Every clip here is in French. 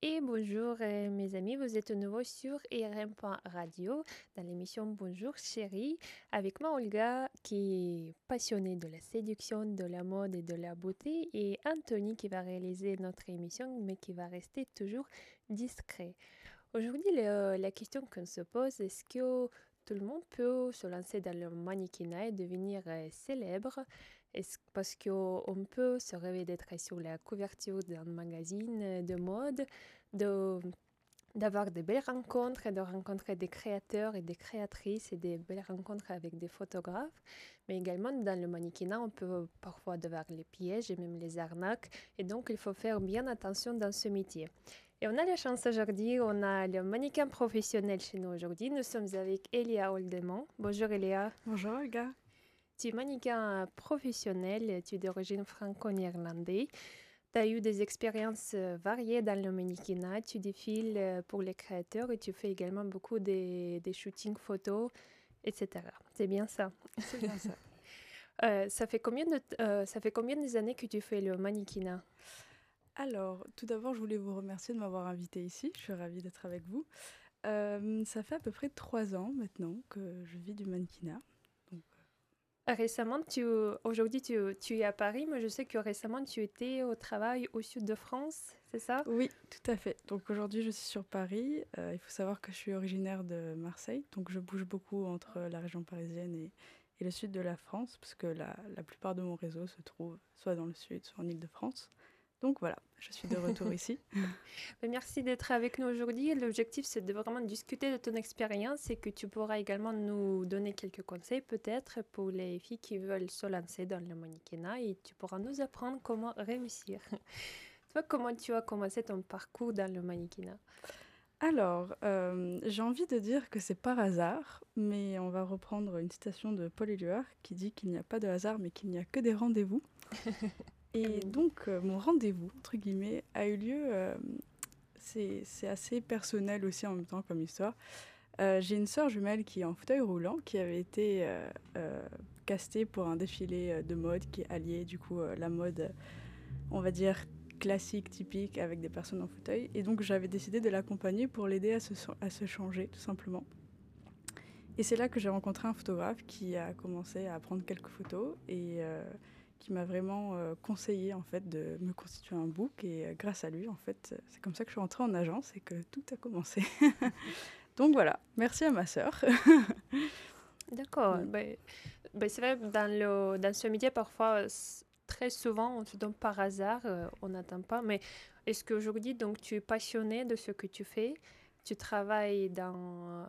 Et bonjour mes amis, vous êtes de nouveau sur IRM.radio dans l'émission Bonjour chérie, avec moi Olga qui est passionnée de la séduction, de la mode et de la beauté, et Anthony qui va réaliser notre émission mais qui va rester toujours discret. Aujourd'hui, la question qu'on se pose, est-ce que tout le monde peut se lancer dans le mannequinat et devenir célèbre? Parce qu'on peut se rêver d'être sur la couverture d'un magazine de mode, de, d'avoir de belles rencontres, et de rencontrer des créateurs et des créatrices et des belles rencontres avec des photographes. Mais également, dans le mannequinat, on peut parfois devoir les pièges et même les arnaques. Et donc, il faut faire bien attention dans ce métier. Et on a la chance aujourd'hui, on a le mannequin professionnel chez nous aujourd'hui. Nous sommes avec Elia Oldemont. Bonjour Elia. Bonjour Olga. Tu es mannequin professionnel, tu es d'origine franco-néerlandaise. Tu as eu des expériences variées dans le mannequinat. Tu défiles pour les créateurs et tu fais également beaucoup des shootings photos, etc. C'est bien ça. C'est bien ça. Ça fait combien des années que tu fais le mannequinat? Alors, tout d'abord, je voulais vous remercier de m'avoir invitée ici. Je suis ravie d'être avec vous. Ça fait à peu près 3 ans maintenant que je vis du mannequinat. Donc, Récemment, aujourd'hui tu es à Paris, mais je sais que récemment tu étais au travail au sud de France, c'est ça? oui, tout à fait. Donc aujourd'hui, je suis sur Paris. Il faut savoir que je suis originaire de Marseille. Donc je bouge beaucoup entre la région parisienne et le sud de la France, parce que la plupart de mon réseau se trouve soit dans le sud, soit en Île-de-France. Donc voilà, je suis de retour ici. Merci d'être avec nous aujourd'hui. L'objectif, c'est de vraiment discuter de ton expérience et que tu pourras également nous donner quelques conseils peut-être pour les filles qui veulent se lancer dans le mannequinat et tu pourras nous apprendre comment réussir. Toi, comment tu as commencé ton parcours dans le mannequinat? Alors, j'ai envie de dire que c'est par hasard, mais on va reprendre une citation de Paul Éluard qui dit qu'il n'y a pas de hasard, mais qu'il n'y a que des rendez-vous. Et Oui. donc, mon rendez-vous, entre guillemets, a eu lieu, c'est assez personnel aussi en même temps comme histoire. J'ai une sœur jumelle qui est en fauteuil roulant, qui avait été castée pour un défilé de mode qui alliait du coup la mode, on va dire, classique, typique, avec des personnes en fauteuil. Et donc j'avais décidé de l'accompagner pour l'aider à se changer, tout simplement. Et c'est là que j'ai rencontré un photographe qui a commencé à prendre quelques photos et qui m'a vraiment conseillé en fait de me constituer un book. Et grâce à lui, en fait, c'est comme ça que je suis entrée en agence et que tout a commencé. Donc voilà, merci à ma sœur. D'accord. Donc, C'est vrai, dans ce métier, parfois, très souvent, on se donne par hasard, on n'attend pas. Mais est-ce qu'aujourd'hui, donc, tu es passionné de ce que tu fais? T'as travaillé dans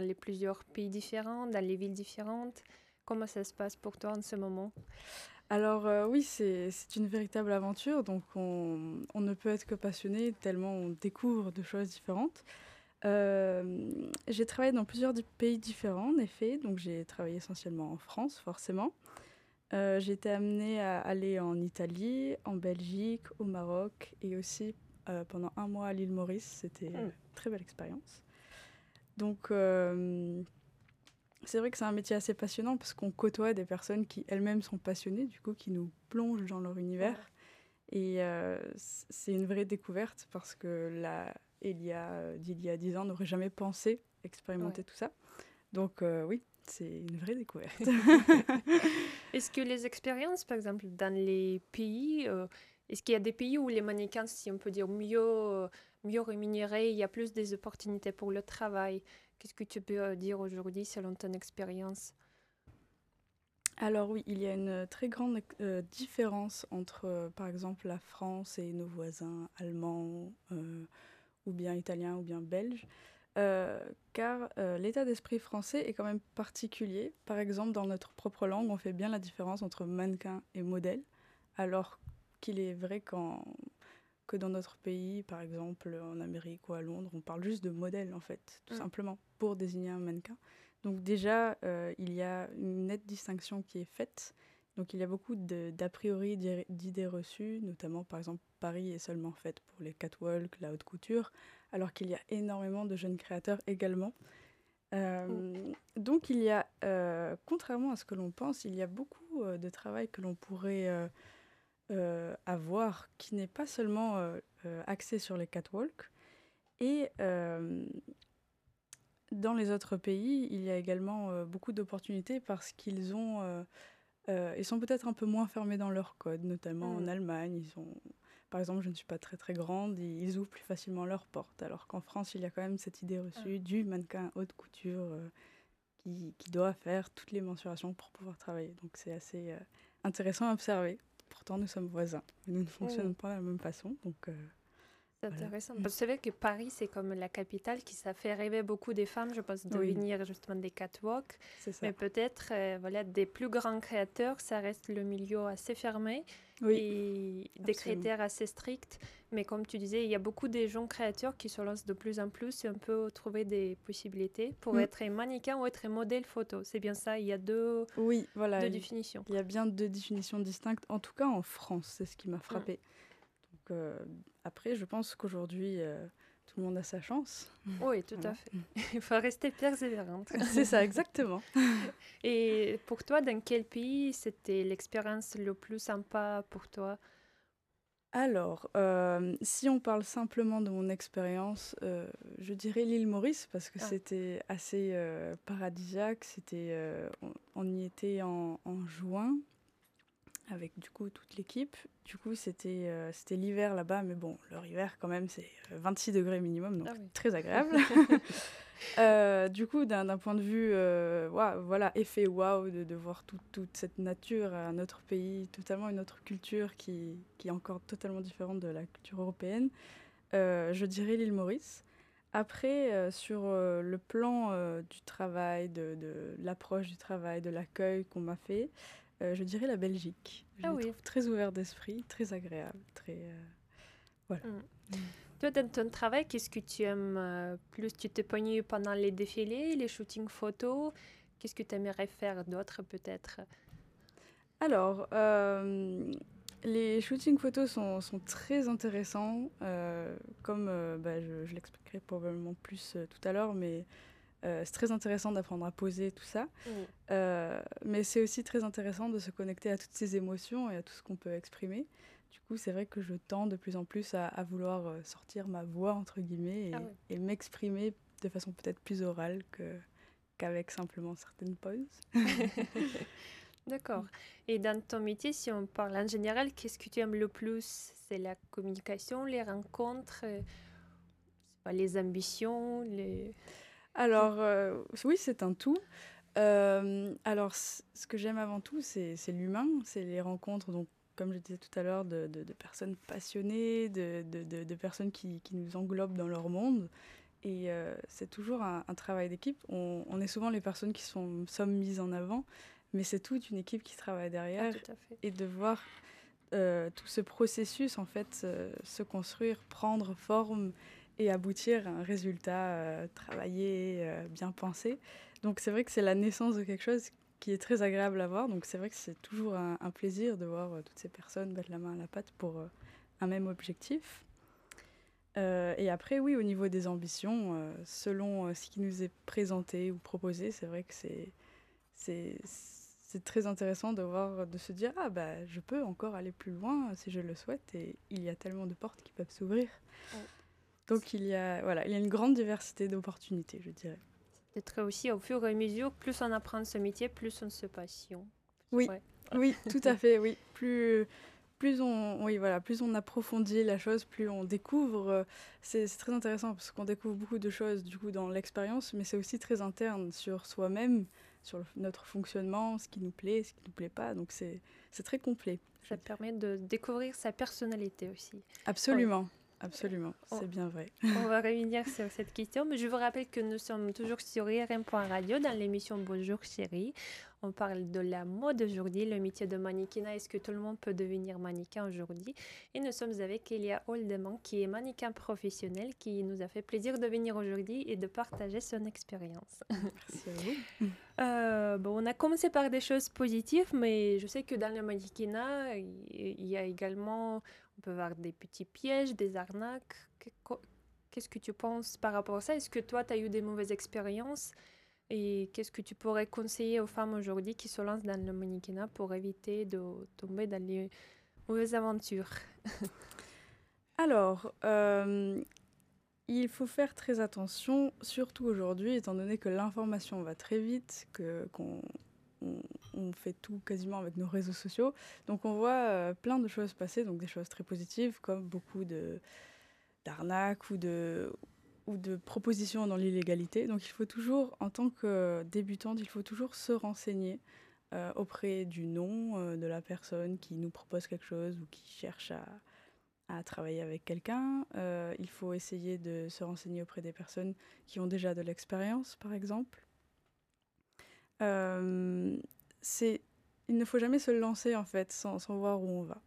les plusieurs pays différents, dans les villes différentes. Comment ça se passe pour toi en ce moment? alors oui, c'est une véritable aventure, donc on ne peut être que passionné tellement on découvre de choses différentes. J'ai travaillé dans plusieurs pays différents, en effet, donc j'ai travaillé essentiellement en France, forcément. J'ai été amenée à aller en Italie, en Belgique, au Maroc et aussi pendant 1 mois à l'île Maurice. C'était Hmm. une très belle expérience. Donc c'est vrai que c'est un métier assez passionnant parce qu'on côtoie des personnes qui elles-mêmes sont passionnées, du coup qui nous plongent dans leur Ouais. univers. Et c'est une vraie découverte parce que là, d'il y a 10 ans, n'aurait jamais pensé expérimenter Ouais. tout ça. Donc oui, c'est une vraie découverte. Est-ce que les expériences, par exemple, dans les pays, est-ce qu'il y a des pays où les mannequins, si on peut dire, mieux rémunérés, il y a plus des opportunités pour le travail? Qu'est-ce que tu peux dire aujourd'hui selon ton expérience? Alors oui, il y a une très grande différence entre, par exemple, la France et nos voisins allemands, ou bien italiens, ou bien belges, car l'état d'esprit français est quand même particulier. Par exemple, dans notre propre langue, on fait bien la différence entre mannequin et modèle, alors qu'il est vrai que dans notre pays, par exemple en Amérique ou à Londres, on parle juste de modèle en fait, tout Mm. simplement, pour désigner un mannequin. Donc déjà, il y a une nette distinction qui est faite. Donc il y a beaucoup d'a priori, d'idées reçues, notamment par exemple Paris est seulement faite pour les catwalks, la haute couture, alors qu'il y a énormément de jeunes créateurs également. Mm. Donc il y a, contrairement à ce que l'on pense, il y a beaucoup de travail que l'on pourrait avoir, qui n'est pas seulement axé sur les catwalks. Et dans les autres pays, il y a également beaucoup d'opportunités parce qu'ils ils sont peut-être un peu moins fermés dans leur code, notamment en Allemagne. Par exemple, je ne suis pas très très grande, ils ouvrent plus facilement leurs portes, alors qu'en France, il y a quand même cette idée reçue du mannequin haute couture qui doit faire toutes les mensurations pour pouvoir travailler. Donc c'est assez intéressant à observer. Pourtant, nous sommes voisins, mais nous ne fonctionnons pas de la même façon. Donc, c'est intéressant. Parce que c'est vrai que Paris, c'est comme la capitale qui ça fait rêver beaucoup des femmes, je pense, de venir justement des catwalks. C'est ça. Mais peut-être, voilà, des plus grands créateurs, ça reste le milieu assez fermé et des critères assez stricts. Mais comme tu disais, il y a beaucoup de jeunes créateurs qui se lancent de plus en plus et on peut trouver des possibilités pour être mannequin ou être modèle photo. C'est bien ça, il y a deux définitions. Il y a bien deux définitions distinctes, en tout cas en France, c'est ce qui m'a frappée. Donc, après, je pense qu'aujourd'hui, tout le monde a sa chance. Oui, tout à fait. Il faut rester persévérante. C'est ça, exactement. Et pour toi, dans quel pays c'était l'expérience le plus sympa pour toi? Alors, si on parle simplement de mon expérience, je dirais l'île Maurice parce que c'était assez paradisiaque. On y était en juin avec du coup toute l'équipe. Du coup, c'était l'hiver là-bas, mais bon, leur hiver quand même, c'est 26 degrés minimum, donc très agréable. Du coup, d'un point de vue, voilà, effet waouh de voir toute cette nature, un autre pays, totalement une autre culture qui est encore totalement différente de la culture européenne, je dirais l'île Maurice. Après, sur le plan du travail, de l'approche du travail, de l'accueil qu'on m'a fait, je dirais la Belgique. Je la trouve très ouverte d'esprit, très agréable, voilà. Toi, dans ton travail, qu'est-ce que tu aimes plus? Tu t'épanouis pendant les défilés, les shootings photos? Qu'est-ce que tu aimerais faire d'autre peut-être? Alors, les shootings photos sont très intéressants, comme je l'expliquerai probablement plus tout à l'heure, mais c'est très intéressant d'apprendre à poser tout ça. Mais c'est aussi très intéressant de se connecter à toutes ces émotions et à tout ce qu'on peut exprimer. Du coup, c'est vrai que je tends de plus en plus à vouloir sortir ma voix, entre guillemets, et m'exprimer de façon peut-être plus orale qu'avec simplement certaines poses. D'accord. Et dans ton métier, si on parle en général, qu'est-ce que tu aimes le plus? C'est la communication, les rencontres, les ambitions, Alors, oui, c'est un tout. Alors, ce que j'aime avant tout, c'est l'humain, c'est les rencontres, donc, comme je disais tout à l'heure, de personnes passionnées, de personnes qui nous englobent dans leur monde. Et c'est toujours un travail d'équipe. On est souvent les personnes qui sommes mises en avant, mais c'est toute une équipe qui travaille derrière. Tout à fait. Et de voir tout ce processus, en fait, se construire, prendre forme et aboutir à un résultat travaillé, bien pensé. Donc c'est vrai que c'est la naissance de quelque chose qui est très agréable à voir. Donc c'est vrai que c'est toujours un plaisir de voir toutes ces personnes mettre la main à la pâte pour un même objectif. Et après, oui, au niveau des ambitions, selon ce qui nous est présenté ou proposé, c'est vrai que c'est très intéressant de se dire ah bah je peux encore aller plus loin si je le souhaite et il y a tellement de portes qui peuvent s'ouvrir. Donc il y a une grande diversité d'opportunités, je dirais. Peut-être aussi au fur et à mesure, plus on apprend ce métier, plus on se passionne. Oui, oui, tout à fait, oui. Plus on approfondit la chose, plus on découvre. C'est très intéressant parce qu'on découvre beaucoup de choses du coup dans l'expérience, mais c'est aussi très interne sur soi-même, sur notre fonctionnement, ce qui nous plaît, ce qui nous plaît pas. Donc c'est très complet. Ça permet de découvrir sa personnalité aussi. Absolument. Absolument, c'est bien vrai. On va revenir sur cette question, mais je vous rappelle que nous sommes toujours sur IRM.radio dans l'émission Bonjour chérie. On parle de la mode aujourd'hui, le métier de mannequinat. Est-ce que tout le monde peut devenir mannequin aujourd'hui? Et nous sommes avec Elia Holdeman, qui est mannequin professionnel, qui nous a fait plaisir de venir aujourd'hui et de partager son expérience. Merci à vous. On a commencé par des choses positives, mais je sais que dans le mannequinat, il y a également... On peut avoir des petits pièges, des arnaques. Qu'est-ce que tu penses par rapport à ça? Est-ce que toi, tu as eu des mauvaises expériences? Et qu'est-ce que tu pourrais conseiller aux femmes aujourd'hui qui se lancent dans le mannequinat pour éviter de tomber dans les mauvaises aventures? Alors, il faut faire très attention, surtout aujourd'hui, étant donné que l'information va très vite, qu'on fait tout quasiment avec nos réseaux sociaux. Donc on voit plein de choses passer, donc des choses très positives, comme beaucoup d'arnaques ou de propositions dans l'illégalité. Donc il faut toujours, en tant que débutante, il faut toujours se renseigner auprès du nom de la personne qui nous propose quelque chose ou qui cherche à travailler avec quelqu'un. Il faut essayer de se renseigner auprès des personnes qui ont déjà de l'expérience, par exemple. Euh, c'est, il ne faut jamais se lancer, en fait, sans voir où on va.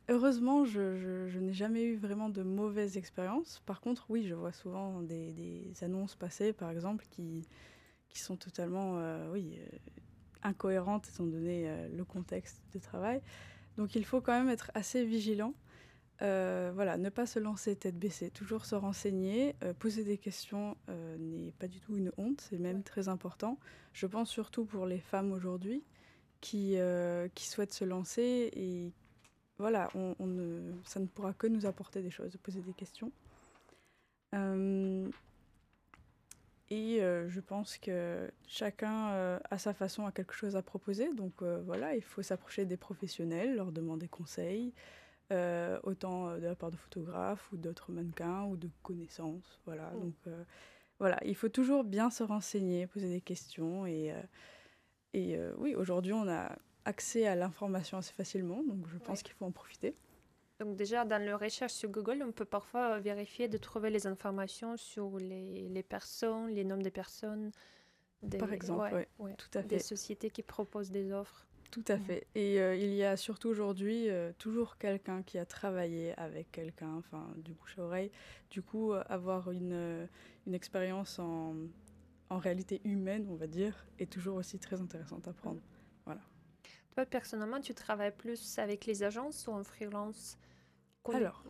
Heureusement, je n'ai jamais eu vraiment de mauvaises expériences. Par contre, oui, je vois souvent des annonces passer, par exemple, qui sont totalement incohérentes étant donné le contexte de travail. Donc il faut quand même être assez vigilant. Voilà, ne pas se lancer tête baissée, toujours se renseigner, poser des questions n'est pas du tout une honte, c'est même très important. Je pense surtout pour les femmes aujourd'hui qui souhaitent se lancer et voilà, ça ne pourra que nous apporter des choses, de poser des questions. Euh, je pense que chacun, à sa façon, a quelque chose à proposer. Donc voilà, il faut s'approcher des professionnels, leur demander conseil, autant de la part de photographes ou d'autres mannequins ou de connaissances. Voilà, donc voilà, il faut toujours bien se renseigner, poser des questions. Oui, aujourd'hui, on a accès à l'information assez facilement, donc je pense qu'il faut en profiter. Donc déjà, dans les recherches sur Google, on peut parfois vérifier de trouver les informations sur les personnes, les noms des personnes, Par exemple, oui, tout à des fait. sociétés qui proposent des offres. Tout à fait. Et il y a surtout aujourd'hui toujours quelqu'un qui a travaillé avec quelqu'un, enfin du bouche à oreille. Du coup, avoir une expérience en réalité humaine, on va dire, est toujours aussi très intéressante à prendre. Voilà. Toi, personnellement, tu travailles plus avec les agences ou en freelance? Alors,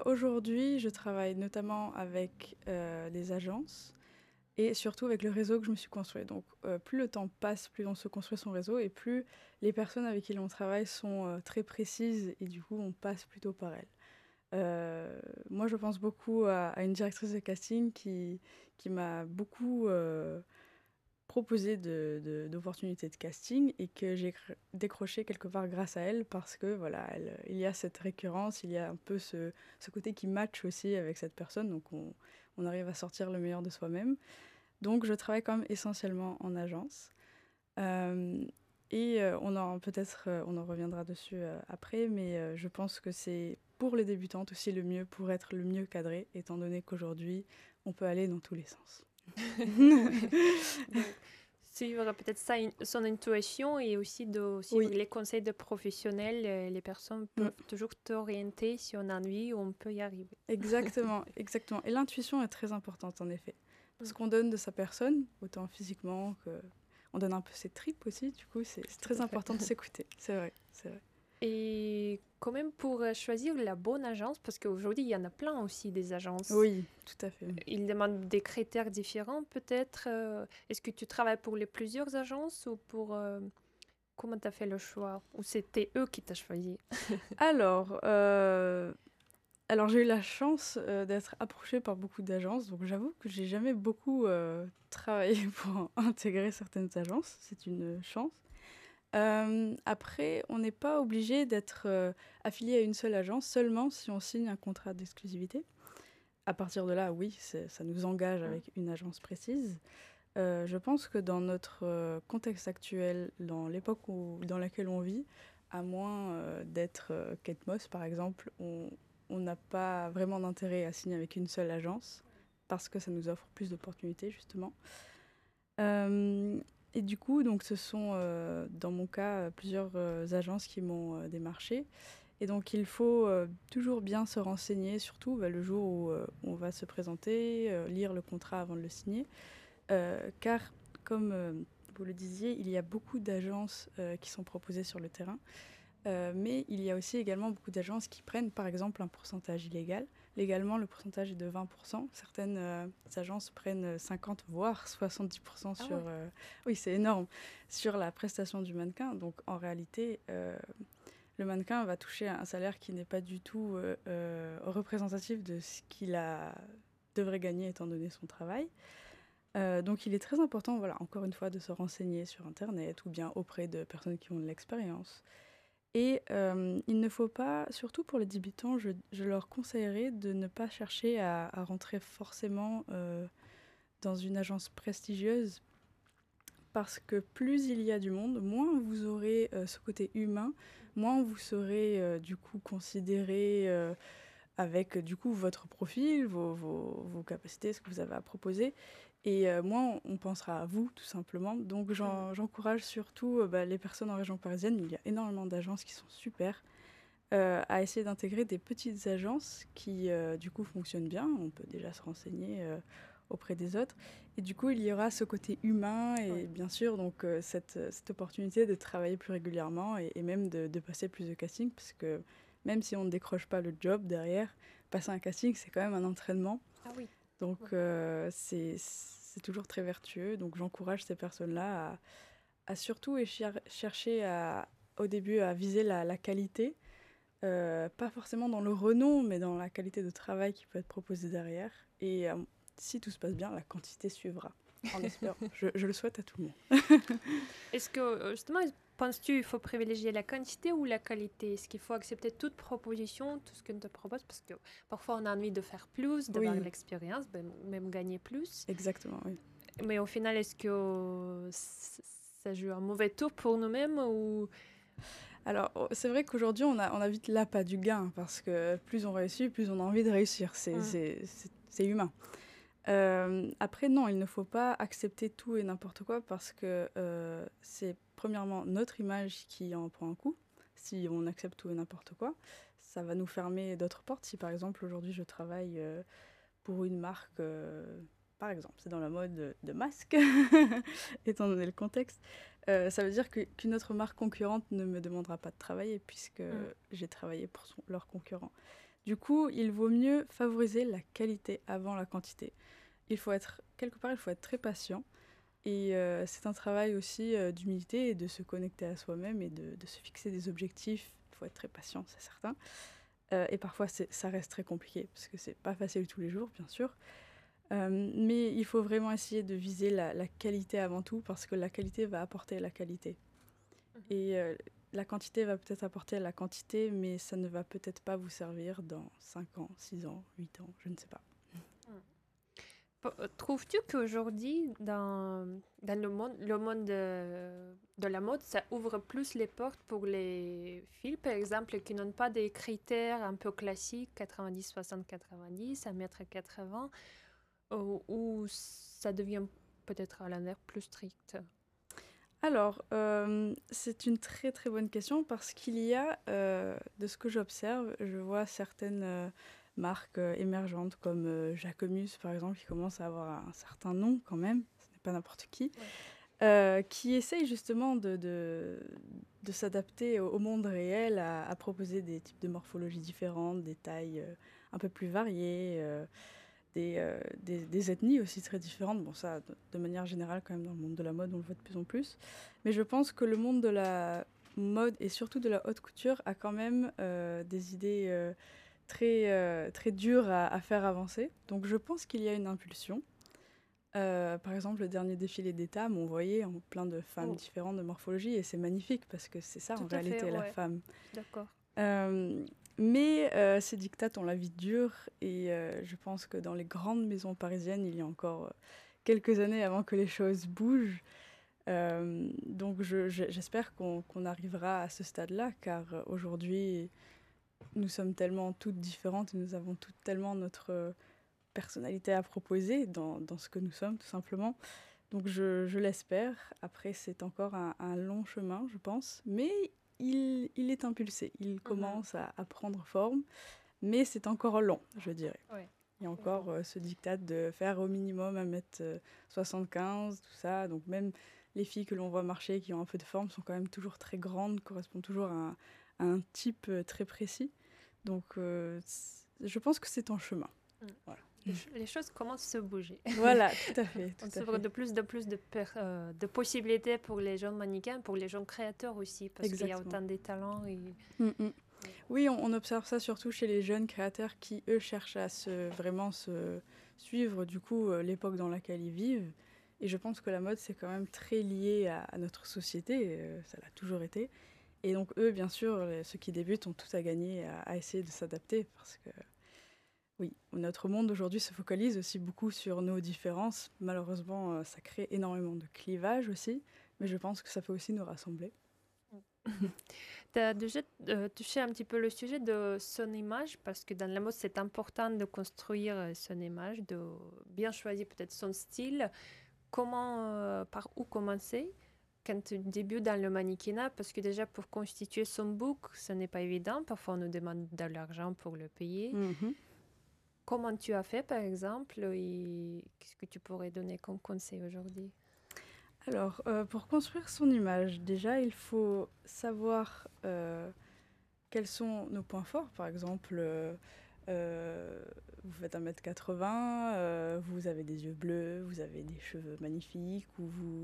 aujourd'hui, je travaille notamment avec les agences et surtout avec le réseau que je me suis construit. Donc, plus le temps passe, plus on se construit son réseau et plus les personnes avec qui l'on travaille sont très précises et du coup, on passe plutôt par elles. Moi, je pense beaucoup à une directrice de casting qui m'a beaucoup proposé d'opportunités de casting et que j'ai décroché quelque part grâce à elle parce que voilà, il y a cette récurrence, il y a un peu ce côté qui match aussi avec cette personne, donc on arrive à sortir le meilleur de soi-même. Donc je travaille quand même essentiellement en agence. On en reviendra dessus après, mais je pense que c'est pour les débutantes aussi le mieux, pour être le mieux cadré, étant donné qu'aujourd'hui, on peut aller dans tous les sens. Donc, suivre peut-être son intuition et aussi de suivre les conseils de professionnels. Les personnes peuvent toujours t'orienter si on a envie, on peut y arriver. Exactement, exactement. Et l'intuition est très importante en effet. Parce qu'on donne de sa personne, autant physiquement que... On donne un peu ses tripes aussi, du coup c'est très important de s'écouter. C'est vrai, c'est vrai. Et quand même pour choisir la bonne agence, parce qu'aujourd'hui il y en a plein aussi des agences. Oui, tout à fait. Ils demandent des critères différents peut-être. Est-ce que tu travailles pour les plusieurs agences ou pour... comment tu as fait le choix? Ou c'était eux qui t'ont choisi? Alors, j'ai eu la chance d'être approchée par beaucoup d'agences, donc j'avoue que j'ai jamais beaucoup travaillé pour intégrer certaines agences, c'est une chance. Après, on n'est pas obligé d'être affilié à une seule agence seulement si on signe un contrat d'exclusivité. À partir de là, oui, ça nous engage avec une agence précise. Je pense que dans notre contexte actuel, dans l'époque dans laquelle on vit, à moins d'être Kate Moss par exemple, on n'a pas vraiment d'intérêt à signer avec une seule agence parce que ça nous offre plus d'opportunités justement. Et du coup, donc, ce sont dans mon cas plusieurs agences qui m'ont démarché. Et donc il faut toujours bien se renseigner, surtout le jour où on va se présenter, lire le contrat avant de le signer. Car, comme vous le disiez, il y a beaucoup d'agences qui sont proposées sur le terrain. Mais il y a aussi également beaucoup d'agences qui prennent par exemple un pourcentage illégal. Légalement, le pourcentage est de 20%. Certaines agences prennent 50 voire 70% sur... oui, c'est énorme, sur la prestation du mannequin. Donc en réalité, le mannequin va toucher un salaire qui n'est pas du tout représentatif de ce devrait gagner étant donné son travail. Donc il est très important, voilà, encore une fois, de se renseigner sur Internet ou bien auprès de personnes qui ont de l'expérience. Et il ne faut pas, surtout pour les débutants, je leur conseillerais de ne pas chercher à rentrer forcément dans une agence prestigieuse, parce que plus il y a du monde, moins vous aurez ce côté humain, moins vous serez du coup considéré avec du coup votre profil, vos capacités, ce que vous avez à proposer. Et moins on pensera à vous, tout simplement. Donc j'encourage surtout les personnes en région parisienne, il y a énormément d'agences qui sont super, à essayer d'intégrer des petites agences qui du coup fonctionnent bien. On peut déjà se renseigner auprès des autres. Et du coup, il y aura ce côté humain et bien sûr donc cette opportunité de travailler plus régulièrement et même de passer plus de castings, parce que même si on ne décroche pas le job derrière, passer un casting, c'est quand même un entraînement. Ah oui. Donc c'est toujours très vertueux. Donc j'encourage ces personnes-là à surtout chercher au début à viser la qualité, pas forcément dans le renom, mais dans la qualité de travail qui peut être proposée derrière. Et si tout se passe bien, la quantité suivra. En espérant. Je le souhaite à tout le monde. Est-ce que, justement, penses-tu qu'il faut privilégier la quantité ou la qualité? Est-ce qu'il faut accepter toute proposition, tout ce qu'on te propose? Parce que parfois, on a envie de faire plus, d'avoir de l'expérience, même gagner plus. Exactement, oui. Mais au final, est-ce que ça joue un mauvais tour pour nous-mêmes ou... Alors, c'est vrai qu'aujourd'hui, on a vite l'appât du gain, parce que plus on réussit, plus on a envie de réussir. C'est humain. Après, non, il ne faut pas accepter tout et n'importe quoi, parce que c'est premièrement notre image qui en prend un coup. Si on accepte tout et n'importe quoi, ça va nous fermer d'autres portes. Si par exemple, aujourd'hui, je travaille pour une marque, par exemple, c'est dans la mode de masques, étant donné le contexte, ça veut dire qu'une autre marque concurrente ne me demandera pas de travailler, puisque j'ai travaillé pour leur concurrent. Du coup, il vaut mieux favoriser la qualité avant la quantité. Quelque part, il faut être très patient. Et c'est un travail aussi d'humilité et de se connecter à soi-même et de se fixer des objectifs. Il faut être très patient, c'est certain. Et parfois, ça reste très compliqué, parce que c'est pas facile tous les jours, bien sûr. Mais il faut vraiment essayer de viser la qualité avant tout, parce que la qualité va apporter la qualité. Et la quantité va peut-être apporter la quantité, mais ça ne va peut-être pas vous servir dans 5 ans, 6 ans, 8 ans, je ne sais pas. Trouves-tu qu'aujourd'hui, dans le monde de la mode, ça ouvre plus les portes pour les filles, par exemple, qui n'ont pas des critères un peu classiques, 90, 60, 90, 1m80, ou ça devient peut-être à l'inverse plus strict? Alors, c'est une très très bonne question, parce qu'il y a, de ce que j'observe, je vois certaines marques émergentes comme Jacquemus par exemple, qui commence à avoir un certain nom quand même, ce n'est pas n'importe qui essayent justement de s'adapter au monde réel, à proposer des types de morphologies différentes, des tailles un peu plus variées, des ethnies aussi très différentes. Bon, ça, de manière générale, quand même, dans le monde de la mode, on le voit de plus en plus. Mais je pense que le monde de la mode et surtout de la haute couture a quand même des idées très dures à faire avancer. Donc je pense qu'il y a une impulsion. Par exemple, le dernier défilé d'État, on voyait plein de femmes différentes de morphologie, et c'est magnifique, parce que c'est ça en réalité la femme. D'accord. Mais ces dictates ont la vie dure, et je pense que dans les grandes maisons parisiennes, il y a encore quelques années avant que les choses bougent. Donc j'espère qu'on arrivera à ce stade-là, car aujourd'hui, nous sommes tellement toutes différentes et nous avons toutes tellement notre personnalité à proposer dans ce que nous sommes, tout simplement. Donc je l'espère. Après, c'est encore un long chemin, je pense, mais il est impulsé. Il commence à prendre forme, mais c'est encore long, je dirais. Ouais. Il y a encore ce diktat de faire au minimum 1m75, tout ça. Donc même les filles que l'on voit marcher, qui ont un peu de forme, sont quand même toujours très grandes, correspondent toujours à un type très précis. Donc je pense que c'est en chemin. Voilà. Les choses commencent à se bouger. Voilà, tout à fait. On Tout à s'ouvre fait. de plus en plus de possibilités pour les jeunes mannequins, pour les jeunes créateurs aussi, parce qu'il y a Exactement. autant de talents. Mm, mm. Oui, on observe ça surtout chez les jeunes créateurs qui, eux, cherchent à vraiment se suivre, du coup, l'époque dans laquelle ils vivent. Et je pense que la mode, c'est quand même très lié à notre société, ça l'a toujours été. Et donc, eux, bien sûr, ceux qui débutent ont tout à gagner à essayer de s'adapter, parce que, oui, notre monde aujourd'hui se focalise aussi beaucoup sur nos différences. Malheureusement, ça crée énormément de clivages aussi, mais je pense que ça peut aussi nous rassembler. Tu as déjà touché un petit peu le sujet de son image, parce que dans la mode, c'est important de construire son image, de bien choisir peut-être son style. Par où commencer quand tu débutes dans le mannequinat? Parce que déjà, pour constituer son book, ce n'est pas évident. Parfois, on nous demande de l'argent pour le payer. Mhm. Comment tu as fait, par exemple, et qu'est-ce que tu pourrais donner comme conseil aujourd'hui? Alors, pour construire son image, déjà, il faut savoir quels sont nos points forts. Par exemple, vous faites 1,80 m, vous avez des yeux bleus, vous avez des cheveux magnifiques,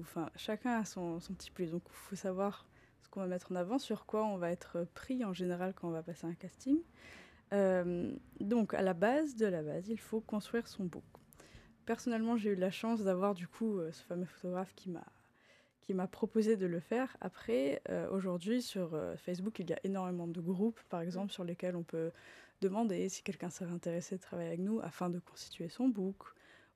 enfin, chacun a son petit plus. Donc, il faut savoir ce qu'on va mettre en avant, sur quoi on va être pris en général quand on va passer un casting. Donc, à la base de la base, il faut construire son book. Personnellement, j'ai eu la chance d'avoir du coup ce fameux photographe qui m'a proposé de le faire. Après, aujourd'hui, sur Facebook, il y a énormément de groupes, par exemple, sur lesquels on peut demander si quelqu'un serait intéressé de travailler avec nous afin de constituer son book.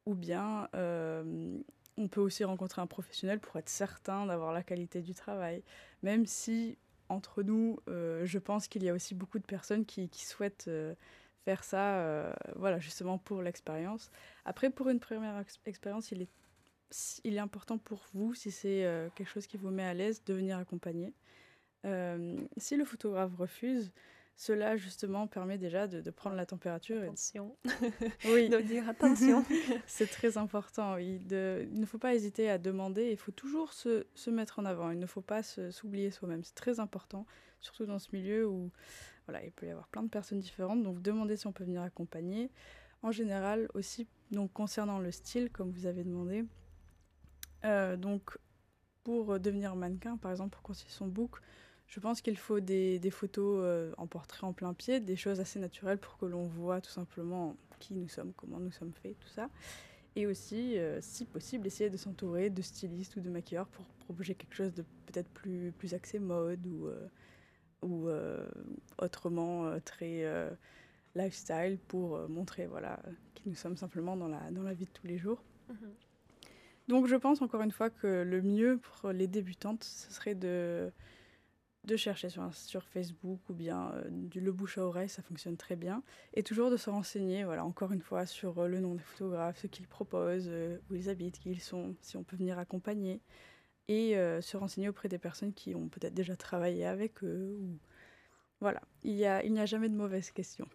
Ou bien, on peut aussi rencontrer un professionnel pour être certain d'avoir la qualité du travail. Même si, entre nous, je pense qu'il y a aussi beaucoup de personnes qui souhaitent faire ça, voilà, justement pour l'expérience. Après, pour une première expérience, il est important pour vous, si c'est quelque chose qui vous met à l'aise, de venir accompagner. Si le photographe refuse, cela justement permet déjà de prendre la température. Attention, Oui, de dire attention. c'est très important. Oui. Il ne faut pas hésiter à demander, il faut toujours se mettre en avant, il ne faut pas s'oublier soi-même. C'est très important, surtout dans ce milieu où voilà, il peut y avoir plein de personnes différentes, donc demander si on peut venir accompagner. En général aussi, donc concernant le style, comme vous avez demandé, donc pour devenir mannequin, par exemple, pour constituer son book, je pense qu'il faut des photos en portrait en plein pied, des choses assez naturelles pour que l'on voit tout simplement qui nous sommes, comment nous sommes faits, tout ça. Et aussi, si possible, essayer de s'entourer de stylistes ou de maquilleurs pour proposer quelque chose de peut-être plus axé mode ou autrement très lifestyle pour montrer voilà, qui nous sommes simplement dans la vie de tous les jours. Donc je pense encore une fois que le mieux pour les débutantes, ce serait de chercher sur Facebook ou bien le bouche à oreille, ça fonctionne très bien. Et toujours de se renseigner, voilà, encore une fois, sur le nom des photographes, ce qu'ils proposent, où ils habitent, qui ils sont, si on peut venir accompagner. Et se renseigner auprès des personnes qui ont peut-être déjà travaillé avec eux. Voilà, il n'y a jamais de mauvaises questions.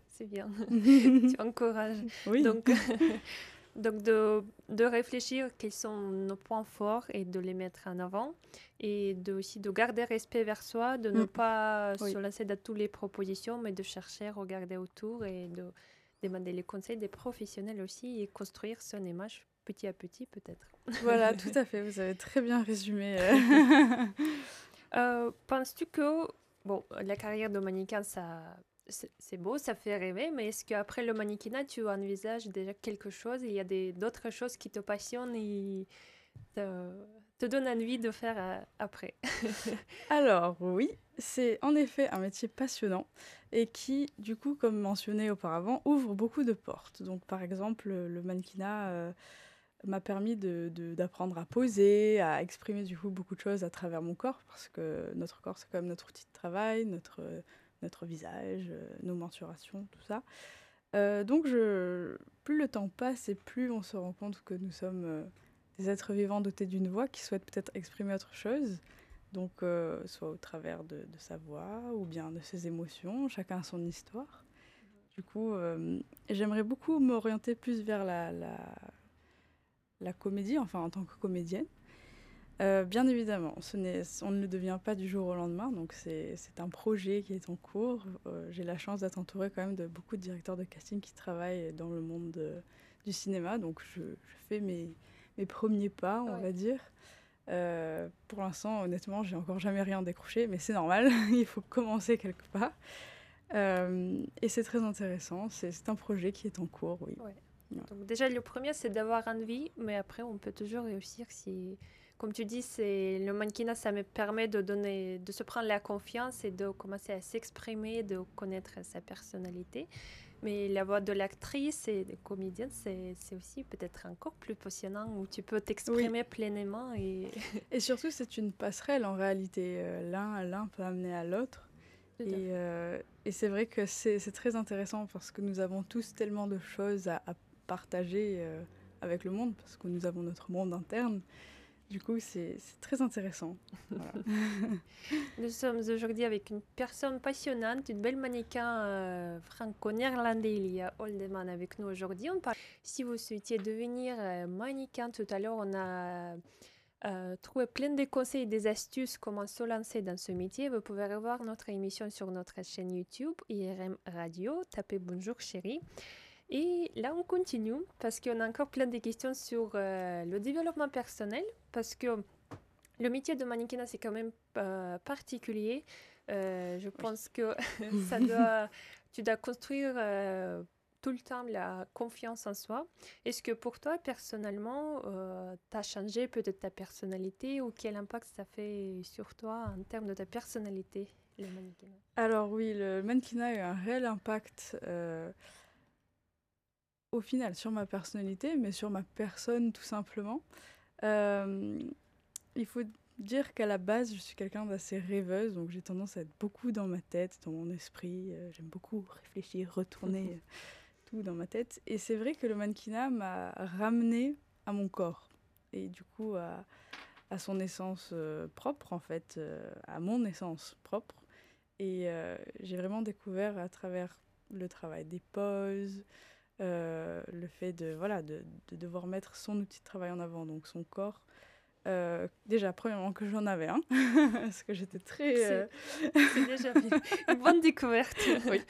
C'est bien, tu encourages. Oui. Donc de réfléchir quels sont nos points forts et de les mettre en avant et aussi de garder respect vers soi, de ne pas se lancer dans toutes les propositions, mais de chercher, regarder autour et de demander les conseils des professionnels aussi et construire son image petit à petit peut-être. Voilà, tout à fait, vous avez très bien résumé. Penses-tu que la carrière de mannequin, c'est beau, ça fait rêver, mais est-ce qu'après le mannequinat, tu envisages déjà quelque chose? Il y a d'autres choses qui te passionnent et te donnent envie de faire après? Alors oui, c'est en effet un métier passionnant et qui, du coup, comme mentionné auparavant, ouvre beaucoup de portes. Donc par exemple, le mannequinat m'a permis d'apprendre à poser, à exprimer du coup beaucoup de choses à travers mon corps, parce que notre corps, c'est quand même notre outil de travail, notre visage, nos mensurations, tout ça. Donc plus le temps passe et plus on se rend compte que nous sommes des êtres vivants dotés d'une voix qui souhaitent peut-être exprimer autre chose, donc soit au travers de sa voix ou bien de ses émotions, chacun a son histoire. Du coup, j'aimerais beaucoup m'orienter plus vers la comédie, enfin en tant que comédienne. Bien évidemment, on ne le devient pas du jour au lendemain, donc c'est un projet qui est en cours. J'ai la chance d'être entourée quand même de beaucoup de directeurs de casting qui travaillent dans le monde du cinéma, donc je fais mes premiers pas, on Ouais. va dire. Pour l'instant, honnêtement, j'ai encore jamais rien décroché, mais c'est normal, il faut commencer quelque part. Et c'est très intéressant, c'est un projet qui est en cours, oui. Ouais. Ouais. Donc déjà, le premier, c'est d'avoir envie, mais après, on peut toujours réussir si, comme tu dis, c'est le mannequinat, ça me permet de se prendre la confiance et de commencer à s'exprimer, de connaître sa personnalité. Mais la voix de l'actrice et de comédienne, c'est aussi peut-être encore plus passionnant où tu peux Oui, t'exprimer pleinement et et surtout, c'est une passerelle en réalité. L'un peut amener à l'autre. tout à fait. Et c'est vrai que c'est très intéressant parce que nous avons tous tellement de choses à partager avec le monde parce que nous avons notre monde interne. Du coup, c'est très intéressant. Voilà. Nous sommes aujourd'hui avec une personne passionnante, une belle mannequin franco-néerlandais, Ilia Oldeman, avec nous aujourd'hui. Si vous souhaitiez devenir mannequin, tout à l'heure, on a trouvé plein de conseils et des astuces comment se lancer dans ce métier. Vous pouvez revoir notre émission sur notre chaîne YouTube, IRM Radio. Tapez Bonjour chérie. Et là, on continue parce qu'on a encore plein de questions sur le développement personnel, parce que le métier de mannequinat, c'est quand même particulier. Je Oui. pense que tu dois construire tout le temps la confiance en soi. Est-ce que pour toi, personnellement, tu as changé peut-être ta personnalité ou quel impact ça fait sur toi en termes de ta personnalité, le mannequinat? Alors oui, le mannequinat a eu un réel impact au final sur ma personnalité, mais sur ma personne tout simplement. Euh, il faut dire qu'à la base, je suis quelqu'un d'assez rêveuse, donc j'ai tendance à être beaucoup dans ma tête, dans mon esprit. J'aime beaucoup réfléchir, retourner tout dans ma tête. Et c'est vrai que le mannequinat m'a ramené à mon corps et du coup à son essence propre, en fait, à mon essence propre. Et j'ai vraiment découvert à travers le travail des poses, le fait de devoir mettre son outil de travail en avant, donc son corps. Déjà, premièrement, que j'en avais un, parce que j'étais très... C'est déjà une bonne découverte. Oui.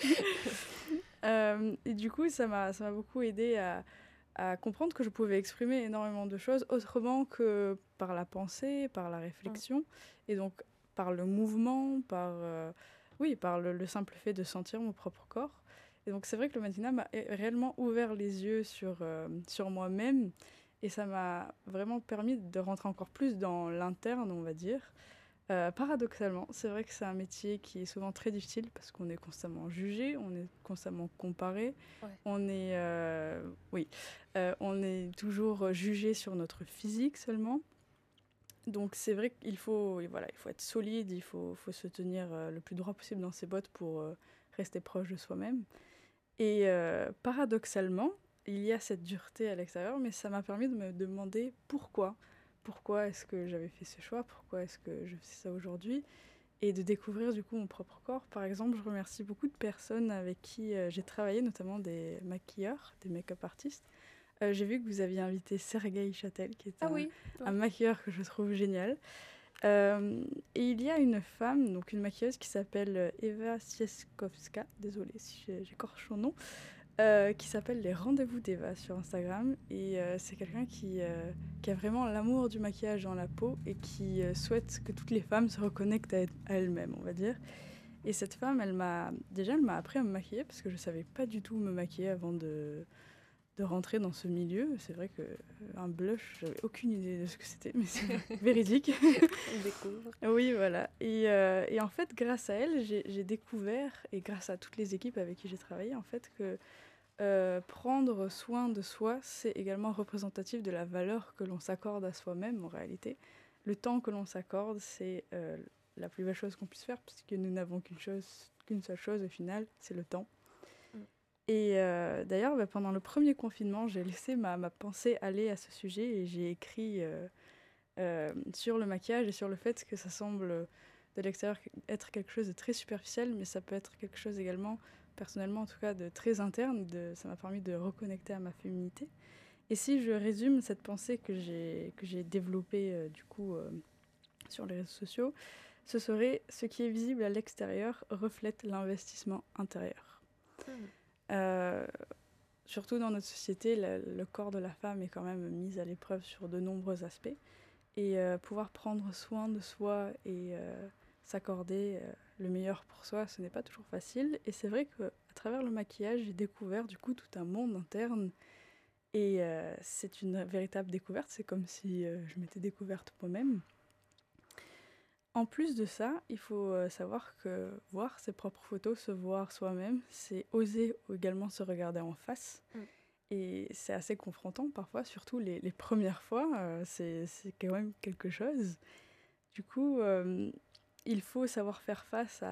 Et du coup, ça m'a beaucoup aidé à comprendre que je pouvais exprimer énormément de choses autrement que par la pensée, par la réflexion, et donc par le mouvement, oui, par le simple fait de sentir mon propre corps. Et donc c'est vrai que le mannequinat m'a réellement ouvert les yeux sur moi-même, et ça m'a vraiment permis de rentrer encore plus dans l'interne, on va dire. Paradoxalement, c'est vrai que c'est un métier qui est souvent très difficile parce qu'on est constamment jugé, on est constamment comparé, Ouais. on est, oui, on est toujours jugé sur notre physique seulement. Donc c'est vrai qu'il faut, et voilà, il faut être solide, il faut se tenir le plus droit possible dans ses bottes pour rester proche de soi-même. Et paradoxalement, il y a cette dureté à l'extérieur, mais ça m'a permis de me demander pourquoi. Pourquoi est-ce que j'avais fait ce choix? Pourquoi est-ce que je fais ça aujourd'hui? Et de découvrir du coup mon propre corps. Par exemple, je remercie beaucoup de personnes avec qui j'ai travaillé, notamment des maquilleurs, des make-up artistes. J'ai vu que vous aviez invité Sergei Châtel, qui est Ah oui, un ouais. maquilleur que je trouve génial. Et il y a une femme, donc une maquilleuse qui s'appelle Eva Sieskowska, désolée si j'écorche son nom, qui s'appelle Les Rendez-vous d'Eva sur Instagram. Et c'est quelqu'un qui a vraiment l'amour du maquillage dans la peau et qui souhaite que toutes les femmes se reconnectent à elles-mêmes, on va dire. Et cette femme, elle m'a appris à me maquiller parce que je savais pas du tout me maquiller avant de rentrer dans ce milieu. C'est vrai que un blush, j'avais aucune idée de ce que c'était, mais c'est véridique. On découvre. Oui, voilà. Et en fait, grâce à elle, j'ai découvert, et grâce à toutes les équipes avec qui j'ai travaillé, en fait, que prendre soin de soi, c'est également représentatif de la valeur que l'on s'accorde à soi-même, en réalité. Le temps que l'on s'accorde, c'est la plus belle chose qu'on puisse faire, puisque nous n'avons qu'une seule chose au final, c'est le temps. Mm. Et d'ailleurs, pendant le premier confinement, j'ai laissé ma pensée aller à ce sujet et j'ai écrit sur le maquillage et sur le fait que ça semble de l'extérieur être quelque chose de très superficiel, mais ça peut être quelque chose également, personnellement en tout cas, de très interne. Ça m'a permis de reconnecter à ma féminité. Et si je résume cette pensée que j'ai développée du coup sur les réseaux sociaux, ce serait: ce qui est visible à l'extérieur reflète l'investissement intérieur. Hmm. Euh, Surtout dans notre société, le corps de la femme est quand même mis à l'épreuve sur de nombreux aspects. Et pouvoir prendre soin de soi et s'accorder le meilleur pour soi, ce n'est pas toujours facile. Et c'est vrai qu'à travers le maquillage, j'ai découvert du coup tout un monde interne. Et c'est une véritable découverte, c'est comme si je m'étais découverte moi-même. En plus de ça, il faut savoir que voir ses propres photos, se voir soi-même, c'est oser également se regarder en face. Mm. Et c'est assez confrontant parfois, surtout les premières fois, c'est quand même quelque chose. Du coup, il faut savoir faire face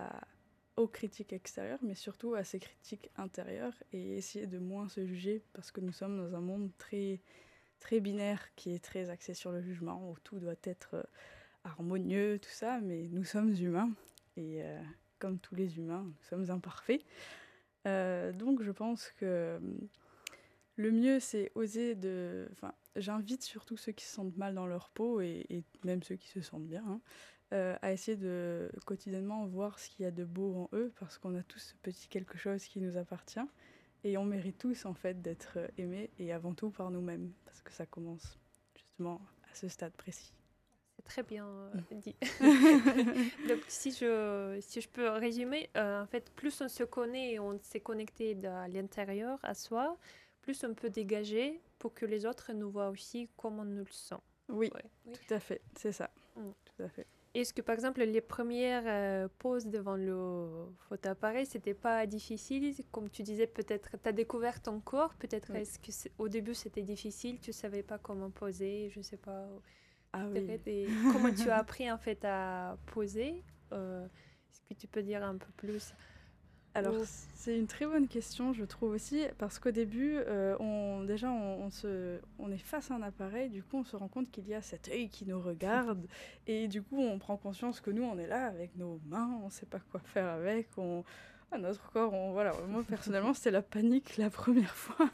aux critiques extérieures, mais surtout à ces critiques intérieures et essayer de moins se juger parce que nous sommes dans un monde très, très binaire qui est très axé sur le jugement, où tout doit être harmonieux, tout ça, mais nous sommes humains et comme tous les humains, nous sommes imparfaits. Donc je pense que le mieux, c'est oser de... Enfin, j'invite surtout ceux qui se sentent mal dans leur peau et même ceux qui se sentent bien, hein, à essayer de quotidiennement voir ce qu'il y a de beau en eux parce qu'on a tous ce petit quelque chose qui nous appartient et on mérite tous en fait d'être aimés et avant tout par nous-mêmes parce que ça commence justement à ce stade précis. C'est très bien dit. Donc, si je peux résumer, en fait, plus on se connaît et on s'est connecté à l'intérieur, à soi, plus on peut dégager pour que les autres nous voient aussi comme on nous le sent. Oui, Ouais. Oui. tout à fait, c'est ça, Mm. tout à fait. Est-ce que, par exemple, les premières poses devant le photoappareil, c'était pas difficile? Comme tu disais, peut-être, tu as découvert ton corps, peut-être Oui. est-ce que au début c'était difficile, tu savais pas comment poser, je sais pas. Ah oui. Et comment tu as appris en fait à poser? Est-ce que tu peux dire un peu plus? Alors, Ou- c'est une très bonne question, je trouve aussi, parce qu'au début, on est face à un appareil, du coup, on se rend compte qu'il y a cet œil qui nous regarde, et du coup, on prend conscience que nous, on est là avec nos mains, on ne sait pas quoi faire avec, notre corps, voilà. Moi, personnellement, c'était la panique la première fois.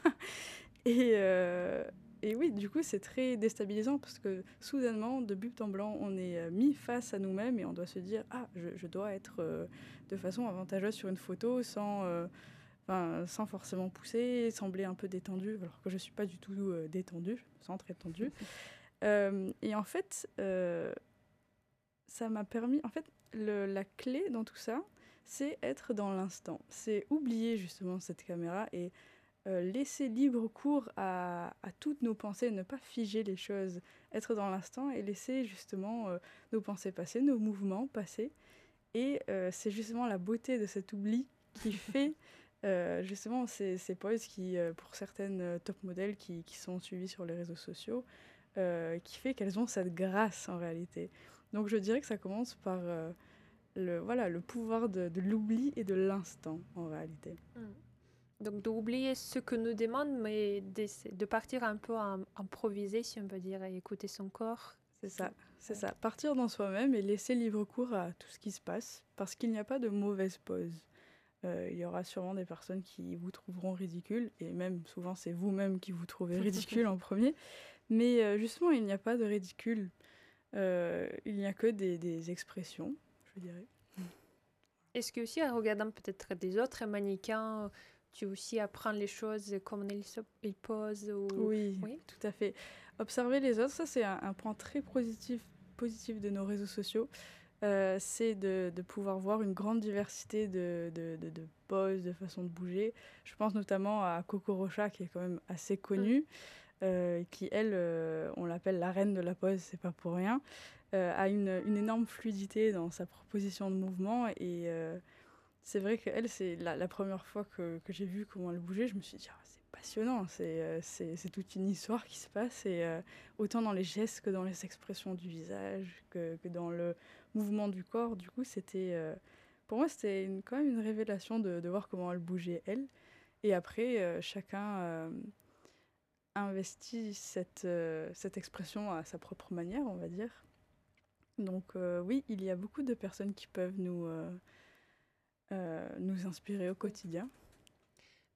Et, euh, et oui, du coup, c'est très déstabilisant parce que soudainement, de but en blanc, on est mis face à nous-mêmes et on doit se dire: ah, je dois être de façon avantageuse sur une photo sans forcément pousser, sembler un peu détendue, alors que je ne suis pas du tout détendue, je me sens très tendue. Et en fait, ça m'a permis. En fait, la clé dans tout ça, c'est être dans l'instant. C'est oublier justement cette caméra et laisser libre cours à toutes nos pensées, ne pas figer les choses, être dans l'instant et laisser justement nos pensées passer, nos mouvements passer. Et c'est justement la beauté de cet oubli qui fait justement ces poses qui, pour certaines top modèles qui sont suivies sur les réseaux sociaux, qui fait qu'elles ont cette grâce en réalité. Donc je dirais que ça commence par le pouvoir de l'oubli et de l'instant en réalité. Hmm. Donc d'oublier ce que nous demande, mais de partir un peu à improviser, si on peut dire, et écouter son corps. C'est ça, c'est Ouais. ça. Partir dans soi-même et laisser libre cours à tout ce qui se passe, parce qu'il n'y a pas de mauvaise pose. Il y aura sûrement des personnes qui vous trouveront ridicule, et même souvent c'est vous-même qui vous trouvez ridicule en premier. Mais justement, il n'y a pas de ridicule. Il n'y a que des expressions, je dirais. Est-ce que aussi, en regardant peut-être des autres mannequins, tu aussi apprends les choses, comment ils posent ou... Oui, Oui. tout à fait. Observer les autres, ça c'est un point très positif de nos réseaux sociaux. C'est de pouvoir voir une grande diversité de poses, de façons de bouger. Je pense notamment à Coco Rocha, qui est quand même assez connue, qui, elle, on l'appelle la reine de la pose, c'est pas pour rien, a une énorme fluidité dans sa proposition de mouvement. Et c'est vrai qu'elle, c'est la première fois que j'ai vu comment elle bougeait, je me suis dit: ah, c'est passionnant, c'est toute une histoire qui se passe, et autant dans les gestes que dans les expressions du visage, que dans le mouvement du corps. Du coup, pour moi, c'était quand même une révélation de voir comment elle bougeait, elle. Et après, chacun investit cette expression à sa propre manière, on va dire. Donc oui, il y a beaucoup de personnes qui peuvent nous inspirer au quotidien.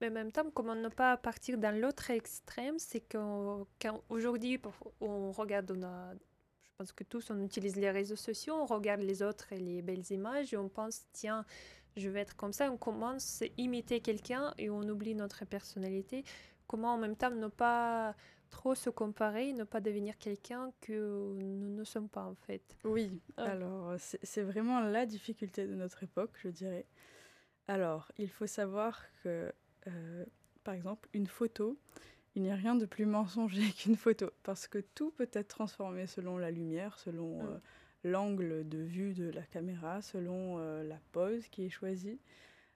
Mais en même temps, comment ne pas partir dans l'autre extrême, c'est qu'aujourd'hui, on regarde, je pense que tous, on utilise les réseaux sociaux, on regarde les autres et les belles images et on pense, tiens, je vais être comme ça. On commence à imiter quelqu'un et on oublie notre personnalité. Comment en même temps ne pas trop se comparer, ne pas devenir quelqu'un que nous ne sommes pas en fait. Oui, Ah, alors c'est vraiment la difficulté de notre époque, je dirais. Alors, il faut savoir que, par exemple, une photo, il n'y a rien de plus mensonger qu'une photo, parce que tout peut être transformé selon la lumière, selon mm, l'angle de vue de la caméra, selon la pose qui est choisie.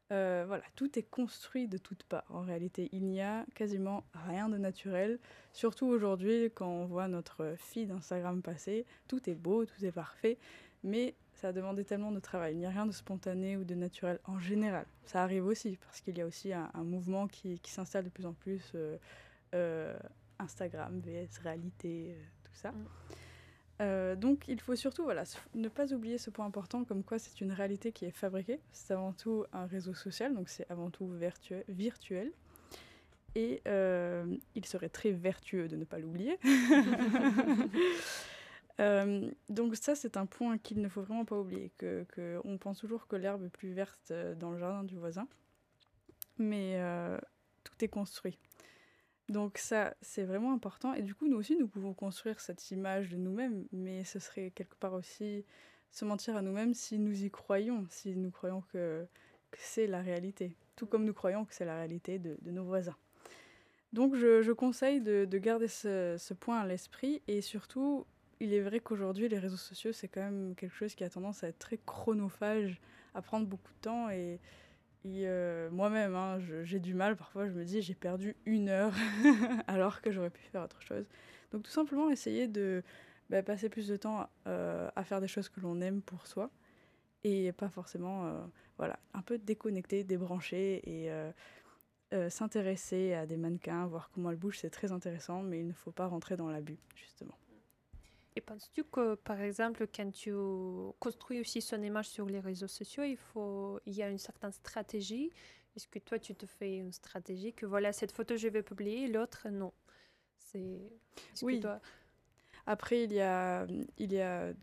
Voilà, tout est construit de toutes parts. En réalité, il n'y a quasiment rien de naturel. Surtout aujourd'hui, quand on voit notre feed Instagram passer, tout est beau, tout est parfait, mais ça a demandé tellement de travail. Il n'y a rien de spontané ou de naturel en général. Ça arrive aussi, parce qu'il y a aussi un mouvement qui s'installe de plus en plus, euh, Instagram, VS, réalité, tout ça. mm. Donc il faut surtout voilà, ne pas oublier ce point important, comme quoi c'est une réalité qui est fabriquée. C'est avant tout un réseau social, donc c'est avant tout virtuel. Et il serait très vertueux de ne pas l'oublier. Donc ça, c'est un point qu'il ne faut vraiment pas oublier, on pense toujours que l'herbe est plus verte dans le jardin du voisin, mais tout est construit. Donc ça, c'est vraiment important. Et du coup, nous aussi, nous pouvons construire cette image de nous-mêmes, mais ce serait quelque part aussi se mentir à nous-mêmes si nous y croyons, si nous croyons que c'est la réalité, tout comme nous croyons que c'est la réalité de nos voisins. Donc je conseille de garder ce point à l'esprit, et surtout, il est vrai qu'aujourd'hui, les réseaux sociaux, c'est quand même quelque chose qui a tendance à être très chronophage, à prendre beaucoup de temps, et moi-même, hein, j'ai du mal, parfois je me dis j'ai perdu 1 heure alors que j'aurais pu faire autre chose. Donc tout simplement essayer de passer plus de temps à faire des choses que l'on aime pour soi, et pas forcément voilà, un peu déconnecter, débrancher, et s'intéresser à des mannequins, voir comment elles bougent, c'est très intéressant, mais il ne faut pas rentrer dans l'abus, justement. Et penses-tu que, par exemple, quand tu construis aussi son image sur les réseaux sociaux, il y a une certaine stratégie? Est-ce que toi, tu te fais une stratégie que voilà, cette photo, je vais publier, l'autre, non? Est-ce que Oui, toi... après il y a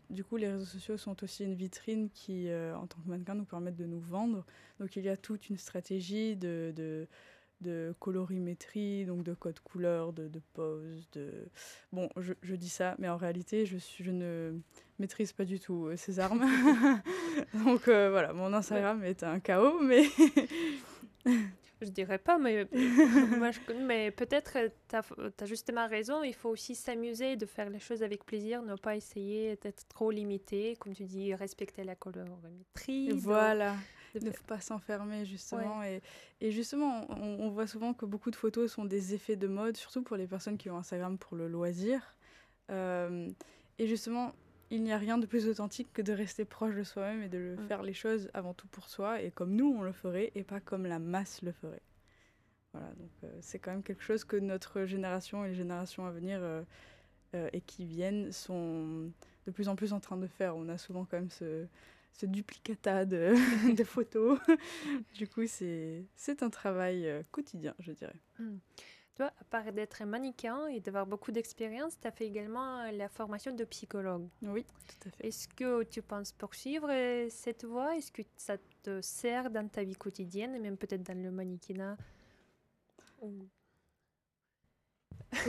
du coup les réseaux sociaux sont aussi une vitrine qui en tant que mannequin nous permettent de nous vendre. Donc il y a toute une stratégie de colorimétrie, donc de code couleur, de pose, Bon, je dis ça, mais en réalité, je ne maîtrise pas du tout ces armes. Donc voilà, mon Ouais, Instagram est un chaos, mais... je dirais pas, mais, mais peut-être tu as justement raison, il faut aussi s'amuser, de faire les choses avec plaisir, ne pas essayer d'être trop limité, comme tu dis, respecter la colorimétrie, Voilà, de il ne faire... faut pas s'enfermer Ouais. justement. Et justement, on voit souvent que beaucoup de photos sont des effets de mode, surtout pour les personnes qui ont Instagram pour le loisir. Euh, et justement, il n'y a rien de plus authentique que de rester proche de soi-même et de Mm. faire les choses avant tout pour soi, et comme nous on le ferait, et pas comme la masse le ferait. Voilà, donc c'est quand même quelque chose que notre génération et les générations à venir et qui viennent sont de plus en plus en train de faire. On a souvent quand même ce duplicata de photos. Du coup, c'est un travail quotidien, je dirais. Mm. Toi, à part d'être mannequin et d'avoir beaucoup d'expérience, tu as fait également la formation de psychologue. Oui, tout à fait. Est-ce que tu penses poursuivre cette voie? Est-ce que ça te sert dans ta vie quotidienne, et même peut-être dans le mannequinat? Ou-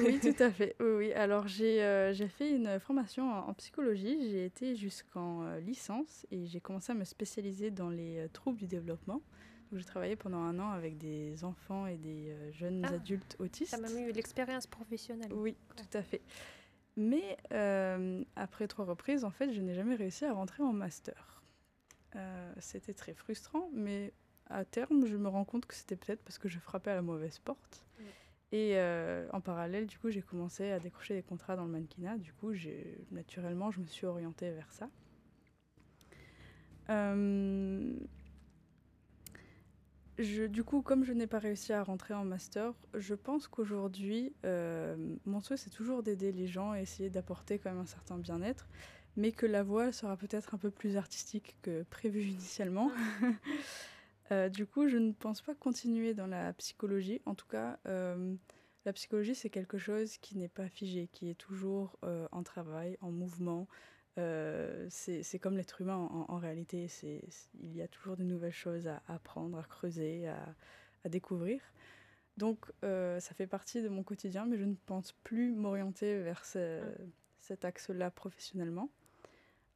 Oui, tout à fait. Oui, oui. Alors, j'ai fait une formation en psychologie. J'ai été jusqu'en licence, et j'ai commencé à me spécialiser dans les troubles du développement. Donc, j'ai travaillé pendant 1 an avec des enfants et des jeunes Ah, adultes tu as même autistes. eu l'expérience professionnelle. Oui, tout à fait. Mais après 3 reprises, en fait, je n'ai jamais réussi à rentrer en master. C'était très frustrant, mais à terme, je me rends compte que c'était peut-être parce que je frappais à la mauvaise porte. Mm. Et en parallèle, du coup, j'ai commencé à décrocher des contrats dans le mannequinat. Du coup, naturellement, je me suis orientée vers ça. Euh, du coup, comme je n'ai pas réussi à rentrer en master, je pense qu'aujourd'hui, mon souhait, c'est toujours d'aider les gens et essayer d'apporter quand même un certain bien-être, mais que la voie sera peut-être un peu plus artistique que prévu initialement. Mm. Du coup, je ne pense pas continuer dans la psychologie. En tout cas, la psychologie, c'est quelque chose qui n'est pas figé, qui est toujours en travail, en mouvement. C'est comme l'être humain en réalité. Il y a toujours de nouvelles choses à apprendre, à creuser, à découvrir. Donc, ça fait partie de mon quotidien, mais je ne pense plus m'orienter vers cet axe-là professionnellement.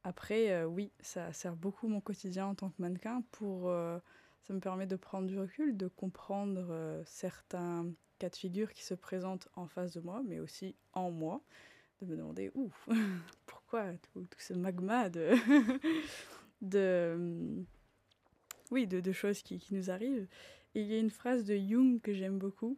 Après, oui, ça sert beaucoup mon quotidien en tant que mannequin ça me permet de prendre du recul, de comprendre certains cas de figure qui se présentent en face de moi, mais aussi en moi, de me demander, ouh, pourquoi tout ce magma de, de choses qui nous arrivent. Et il y a une phrase de Jung que j'aime beaucoup,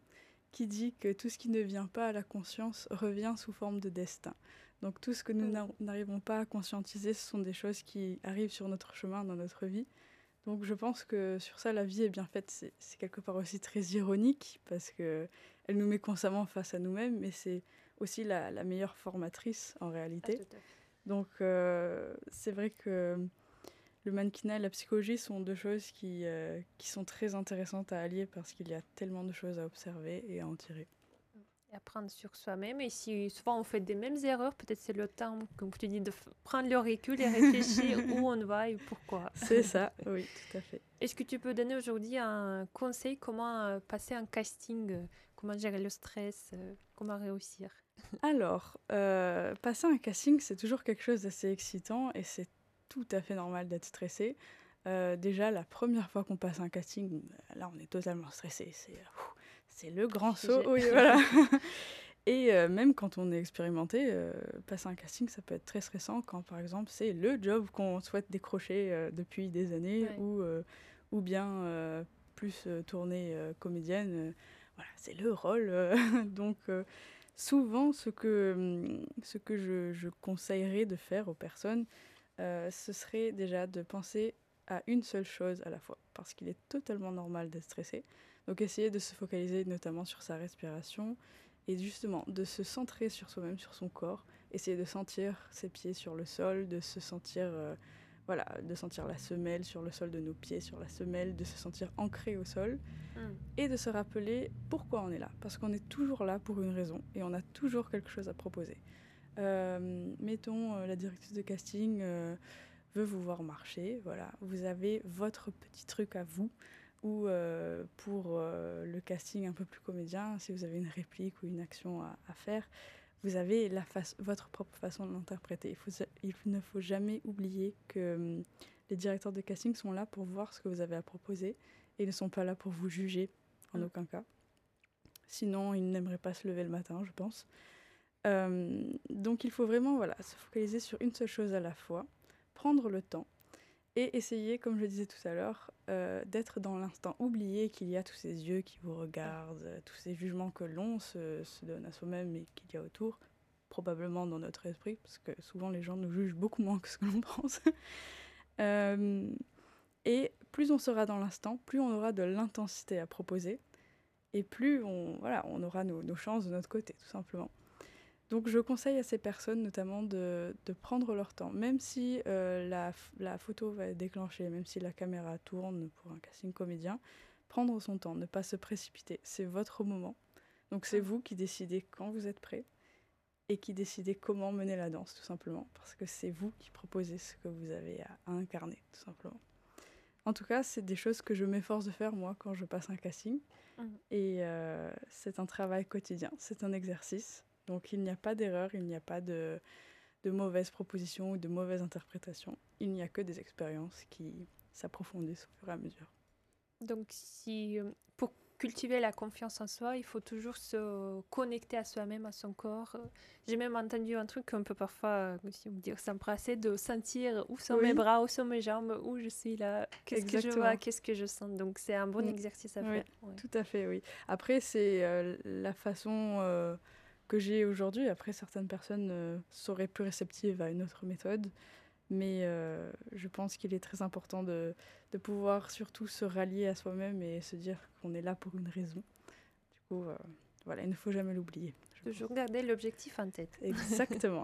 qui dit que tout ce qui ne vient pas à la conscience revient sous forme de destin. Donc tout ce que nous n'arrivons pas à conscientiser, ce sont des choses qui arrivent sur notre chemin dans notre vie. Donc je pense que sur ça, la vie est bien faite. C'est quelque part aussi très ironique, parce qu'elle nous met constamment face à nous-mêmes, mais c'est aussi la meilleure formatrice en réalité. Tout à fait. Donc c'est vrai que le mannequinat et la psychologie sont deux choses qui sont très intéressantes à allier, parce qu'il y a tellement de choses à observer et à en tirer. Et apprendre sur soi-même. Et si souvent on fait des mêmes erreurs, peut-être c'est le temps, comme tu dis, de prendre le recul et réfléchir où on va et pourquoi. C'est ça, oui, tout à fait. Est-ce que tu peux donner aujourd'hui un conseil, comment passer un casting, comment gérer le stress, comment réussir? Alors, passer un casting, c'est toujours quelque chose d'assez excitant et c'est tout à fait normal d'être stressé. Déjà, la première fois qu'on passe un casting, là, on est totalement stressé. C'est le grand saut. Oui, voilà. Et même quand on est expérimenté, passer un casting, ça peut être très stressant quand, par exemple, c'est le job qu'on souhaite décrocher depuis des années, ou bien plus tournée comédienne. Voilà, c'est le rôle. Donc, souvent, ce que je conseillerais de faire aux personnes, ce serait déjà de penser à une seule chose à la fois, parce qu'il est totalement normal d'être stressé. Donc essayer de se focaliser notamment sur sa respiration et justement de se centrer sur soi-même, sur son corps, essayer de sentir ses pieds sur le sol, de se sentir, de sentir la semelle sur le sol de nos pieds, sur la semelle, de se sentir ancré au sol et de se rappeler pourquoi on est là, parce qu'on est toujours là pour une raison et on a toujours quelque chose à proposer. Mettons, la directrice de casting veut vous voir marcher, voilà, vous avez votre petit truc à vous, ou pour le casting un peu plus comédien, si vous avez une réplique ou une action à faire, vous avez votre propre façon de l'interpréter. Il ne faut jamais oublier que les directeurs de casting sont là pour voir ce que vous avez à proposer et ne sont pas là pour vous juger en aucun cas. Sinon, ils n'aimeraient pas se lever le matin, je pense. Donc il faut vraiment se focaliser sur une seule chose à la fois, prendre le temps et essayer, comme je disais tout à l'heure, d'être dans l'instant, oublier qu'il y a tous ces yeux qui vous regardent, tous ces jugements que l'on se donne à soi-même et qu'il y a autour, probablement dans notre esprit, parce que souvent les gens nous jugent beaucoup moins que ce que l'on pense. Et plus on sera dans l'instant, plus on aura de l'intensité à proposer, et plus on aura nos chances de notre côté, tout simplement. Donc je conseille à ces personnes notamment de prendre leur temps, même si la photo va être déclenchée, même si la caméra tourne pour un casting comédien, prendre son temps, ne pas se précipiter, c'est votre moment. Donc c'est vous qui décidez quand vous êtes prêt et qui décidez comment mener la danse, tout simplement, parce que c'est vous qui proposez ce que vous avez à incarner, tout simplement. En tout cas, c'est des choses que je m'efforce de faire, moi, quand je passe un casting. Et c'est un travail quotidien, c'est un exercice. Donc il n'y a pas d'erreur, il n'y a pas de mauvaises propositions ou de mauvaises interprétations. Il n'y a que des expériences qui s'approfondissent au fur et à mesure. Donc pour cultiver la confiance en soi, il faut toujours se connecter à soi-même, à son corps. J'ai même entendu un truc qu'on peut parfois s'embrasser, de sentir où sont mes bras, où sont mes jambes, où je suis là, qu'est-ce que je vois, qu'est-ce que je sens. Donc c'est un bon exercice à faire. Oui, tout à fait, oui. Après, c'est la façon que j'ai aujourd'hui. Après, certaines personnes seraient plus réceptives à une autre méthode. Mais je pense qu'il est très important de pouvoir surtout se rallier à soi-même et se dire qu'on est là pour une raison. Du coup, voilà, il ne faut jamais l'oublier. Toujours garder l'objectif en tête. Exactement.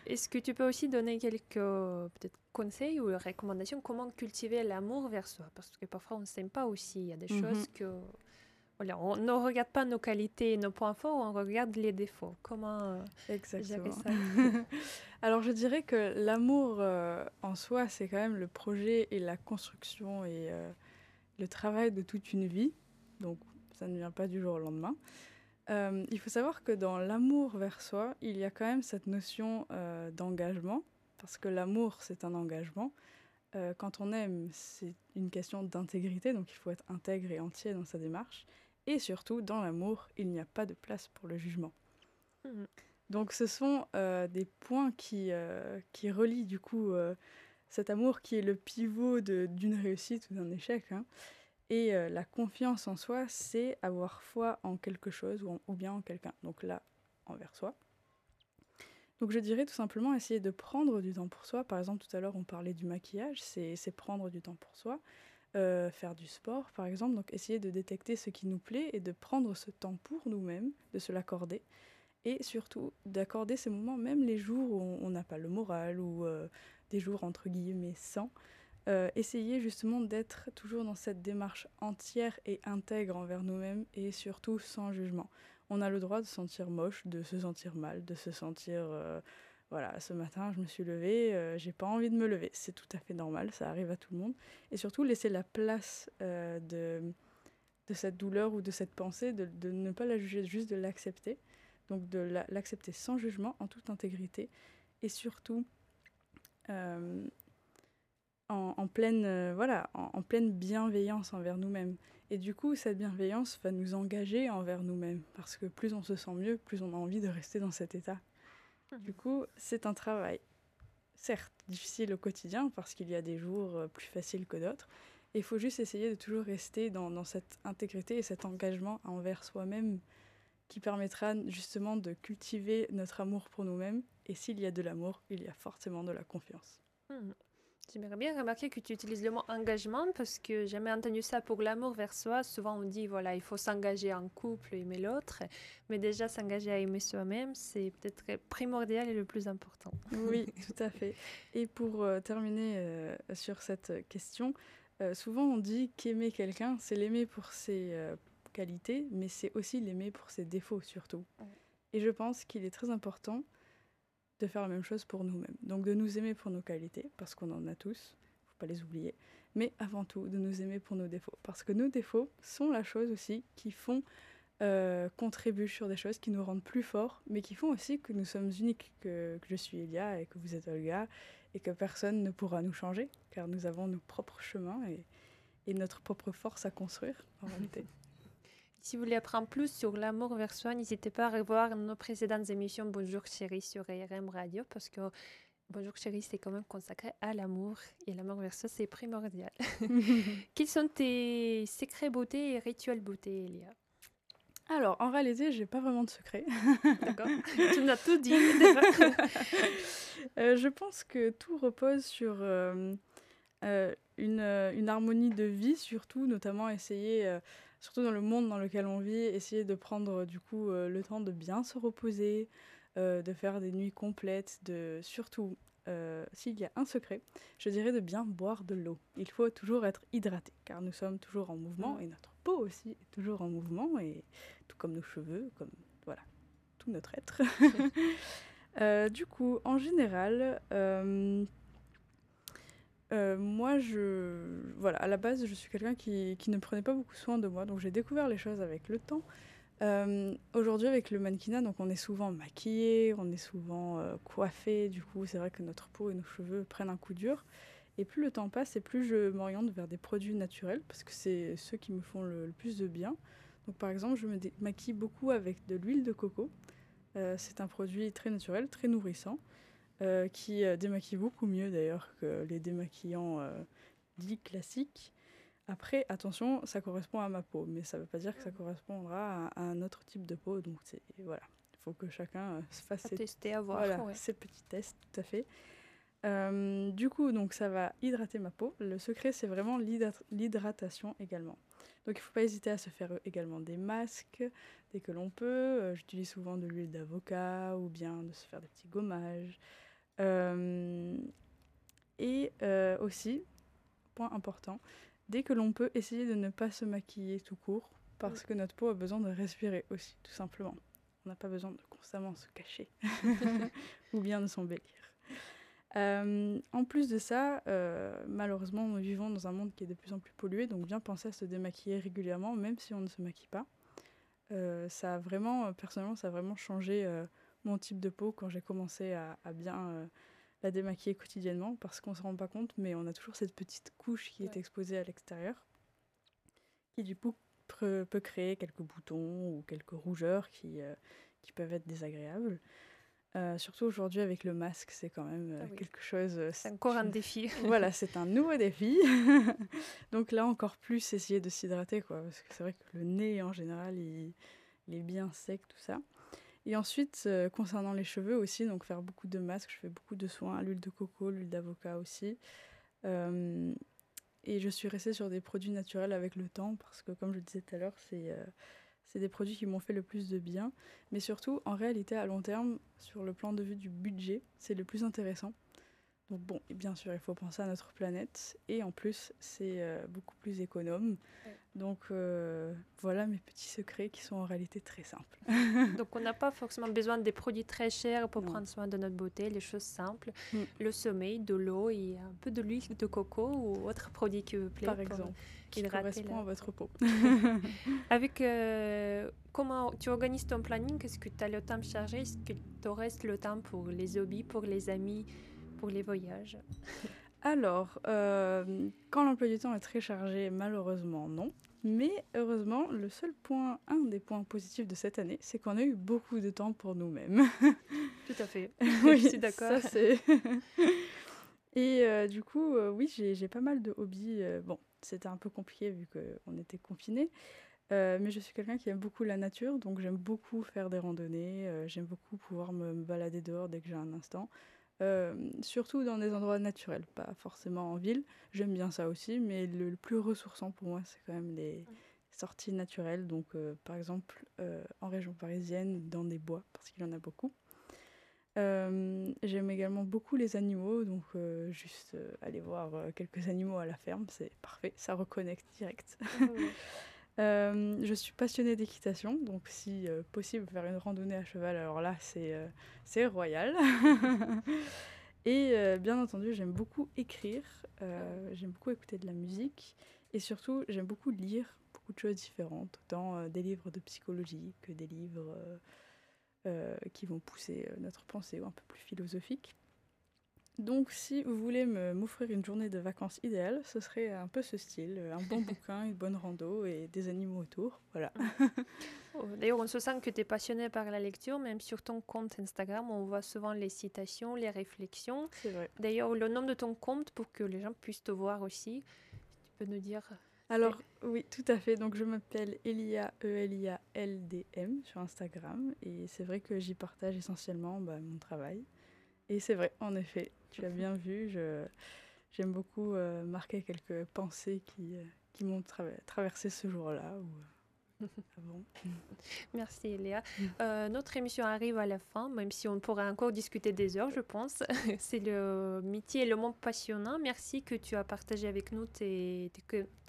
Est-ce que tu peux aussi donner quelques peut-être conseils ou recommandations comment cultiver l'amour vers soi? Parce que parfois on ne s'aime pas aussi. Il y a des choses que... Voilà, on ne regarde pas nos qualités et nos points forts, on regarde les défauts. Comment gérer ça? Alors je dirais que l'amour en soi, c'est quand même le projet et la construction et le travail de toute une vie. Donc ça ne vient pas du jour au lendemain. Il faut savoir que dans l'amour vers soi, il y a quand même cette notion d'engagement, parce que l'amour, c'est un engagement. Quand on aime, c'est une question d'intégrité, donc il faut être intègre et entier dans sa démarche. Et surtout, dans l'amour, il n'y a pas de place pour le jugement. Donc ce sont des points qui relient du coup cet amour qui est le pivot d'une réussite ou d'un échec, hein. Et la confiance en soi, c'est avoir foi en quelque chose ou bien en quelqu'un. Donc là, envers soi. Donc je dirais tout simplement essayer de prendre du temps pour soi. Par exemple, tout à l'heure, on parlait du maquillage, c'est prendre du temps pour soi. Faire du sport, par exemple. Donc essayer de détecter ce qui nous plaît et de prendre ce temps pour nous-mêmes, de se l'accorder. Et surtout, d'accorder ces moments, même les jours où on n'a pas le moral ou des jours entre guillemets sans. Essayer justement d'être toujours dans cette démarche entière et intègre envers nous-mêmes et surtout sans jugement. On a le droit de se sentir moche, de se sentir mal, de se sentir voilà, ce matin je me suis levée, j'ai pas envie de me lever. C'est tout à fait normal, ça arrive à tout le monde. Et surtout laisser la place de cette douleur ou de cette pensée, de ne pas la juger, juste de l'accepter. Donc de l'accepter sans jugement, en toute intégrité. Et surtout en pleine, voilà, en pleine bienveillance envers nous-mêmes. Et du coup, cette bienveillance va nous engager envers nous-mêmes. Parce que plus on se sent mieux, plus on a envie de rester dans cet état. Du coup, c'est un travail, certes, difficile au quotidien, parce qu'il y a des jours plus faciles que d'autres. Et il faut juste essayer de toujours rester dans cette intégrité et cet engagement envers soi-même qui permettra justement de cultiver notre amour pour nous-mêmes. Et s'il y a de l'amour, il y a forcément de la confiance. J'aimerais bien remarquer que tu utilises le mot engagement parce que j'ai jamais entendu ça pour l'amour vers soi. Souvent on dit voilà, il faut s'engager en couple, aimer l'autre, mais déjà s'engager à aimer soi-même, c'est peut-être primordial et le plus important. Oui, tout à fait. Et pour terminer sur cette question, souvent on dit qu'aimer quelqu'un, c'est l'aimer pour ses qualités, mais c'est aussi l'aimer pour ses défauts surtout. Et je pense qu'il est très important de faire la même chose pour nous-mêmes. Donc de nous aimer pour nos qualités, parce qu'on en a tous, il ne faut pas les oublier, mais avant tout de nous aimer pour nos défauts. Parce que nos défauts sont la chose aussi qui font contribuent sur des choses qui nous rendent plus forts, mais qui font aussi que nous sommes uniques, que je suis Elia et que vous êtes Olga, et que personne ne pourra nous changer, car nous avons nos propres chemins et notre propre force à construire, en réalité. Si vous voulez apprendre plus sur l'amour vers soi, n'hésitez pas à revoir nos précédentes émissions Bonjour Chérie sur ARM Radio, parce que Bonjour Chérie, c'est quand même consacré à l'amour, et l'amour vers soi, c'est primordial. Quels sont tes secrets beauté et rituels beauté, Elia? Alors, en réalité, j'ai pas vraiment de secret. D'accord. Tu nous as tout dit. Je pense que tout repose sur une harmonie de vie, surtout, notamment essayer, surtout dans le monde dans lequel on vit, essayer de prendre du coup le temps de bien se reposer, de faire des nuits complètes, surtout, s'il y a un secret, je dirais de bien boire de l'eau. Il faut toujours être hydraté, car nous sommes toujours en mouvement, et notre peau aussi est toujours en mouvement, et tout comme nos cheveux, comme voilà, tout notre être. Du coup, en général, moi, voilà, à la base, je suis quelqu'un qui ne prenait pas beaucoup soin de moi, donc j'ai découvert les choses avec le temps. Aujourd'hui, avec le mannequinat, donc on est souvent maquillé, on est souvent coiffé, du coup, c'est vrai que notre peau et nos cheveux prennent un coup dur. Et plus le temps passe, et plus je m'oriente vers des produits naturels, parce que c'est ceux qui me font le plus de bien. Donc par exemple, je me maquille beaucoup avec de l'huile de coco. C'est un produit très naturel, très nourrissant, qui démaquille beaucoup mieux d'ailleurs que les démaquillants dits classiques. Après, attention, ça correspond à ma peau, mais ça ne veut pas dire que ça correspondra à un autre type de peau. Donc voilà, il faut que chacun se fasse ses petits tests, tout à fait. Du coup, donc ça va hydrater ma peau. Le secret, c'est vraiment l'hydratation également. Donc il ne faut pas hésiter à se faire également des masques dès que l'on peut. J'utilise souvent de l'huile d'avocat ou bien de se faire des petits gommages. Aussi, point important, dès que l'on peut, essayer de ne pas se maquiller tout court parce que notre peau a besoin de respirer aussi, tout simplement. On n'a pas besoin de constamment se cacher ou bien de s'embellir. En plus de ça, malheureusement, nous vivons dans un monde qui est de plus en plus pollué, donc bien penser à se démaquiller régulièrement, même si on ne se maquille pas. Personnellement, ça a vraiment changé mon type de peau quand j'ai commencé à bien la démaquiller quotidiennement, parce qu'on ne se rend pas compte, mais on a toujours cette petite couche qui est exposée à l'extérieur, qui du coup peut créer quelques boutons ou quelques rougeurs qui peuvent être désagréables. Surtout aujourd'hui avec le masque, c'est quand même quelque chose... c'est encore un défi. Voilà, c'est un nouveau défi. Donc là, encore plus, essayer de s'hydrater, quoi, parce que c'est vrai que le nez, en général, il est bien sec, tout ça. Et ensuite, concernant les cheveux aussi, donc faire beaucoup de masques, je fais beaucoup de soins à l'huile de coco, l'huile d'avocat aussi. Et je suis restée sur des produits naturels avec le temps, parce que comme je le disais tout à l'heure, c'est des produits qui m'ont fait le plus de bien. Mais surtout, en réalité, à long terme, sur le plan de vue du budget, c'est le plus intéressant. Donc bon, et bien sûr, il faut penser à notre planète. Et en plus, c'est beaucoup plus économe. Ouais. Donc voilà mes petits secrets qui sont en réalité très simples. Donc on n'a pas forcément besoin des produits très chers pour prendre soin de notre beauté, les choses simples. Le sommeil, de l'eau et un peu de l'huile de coco ou autre produit qui vous plaît. Par exemple, qui correspond à votre peau. Avec comment tu organises ton planning? Est-ce que tu as le temps chargé? Est-ce que tu restes le temps pour les hobbies, pour les amis, pour les voyages? Alors, quand l'emploi du temps est très chargé, malheureusement, non. Mais heureusement, un des points positifs de cette année, c'est qu'on a eu beaucoup de temps pour nous-mêmes. Tout à fait. Oui, je suis d'accord. Ça, c'est... Et du coup, oui, j'ai pas mal de hobbies. Bon, c'était un peu compliqué vu qu'on était confinés. Mais je suis quelqu'un qui aime beaucoup la nature, donc j'aime beaucoup faire des randonnées. J'aime beaucoup pouvoir me balader dehors dès que j'ai un instant. Surtout dans des endroits naturels, pas forcément en ville. J'aime bien ça aussi, mais le plus ressourçant pour moi, c'est quand même les sorties naturelles. Donc, par exemple, en région parisienne, dans des bois, parce qu'il y en a beaucoup. J'aime également beaucoup les animaux, donc juste aller voir quelques animaux à la ferme, c'est parfait, ça reconnecte direct. Je suis passionnée d'équitation, donc si possible faire une randonnée à cheval, alors là c'est royal. Et bien entendu, j'aime beaucoup écrire, j'aime beaucoup écouter de la musique, et surtout j'aime beaucoup lire beaucoup de choses différentes, autant des livres de psychologie que des livres qui vont pousser notre pensée ou un peu plus philosophique. Donc si vous voulez m'offrir une journée de vacances idéale, ce serait un peu ce style, un bon bouquin, une bonne rando et des animaux autour, voilà. D'ailleurs, on se sent que tu es passionné par la lecture, même sur ton compte Instagram, on voit souvent les citations, les réflexions. C'est vrai. D'ailleurs, le nom de ton compte, pour que les gens puissent te voir aussi, tu peux nous dire... Alors, oui, tout à fait. Donc, je m'appelle Elia, ELIALDM sur Instagram. Et c'est vrai que j'y partage essentiellement mon travail. Et c'est vrai, en effet, tu as bien vu, j'aime beaucoup marquer quelques pensées qui m'ont traversé ce jour-là ou avant. Merci Léa. Notre émission arrive à la fin, même si on pourra encore discuter des heures, je pense. C'est le métier et le monde passionnant. Merci que tu as partagé avec nous tes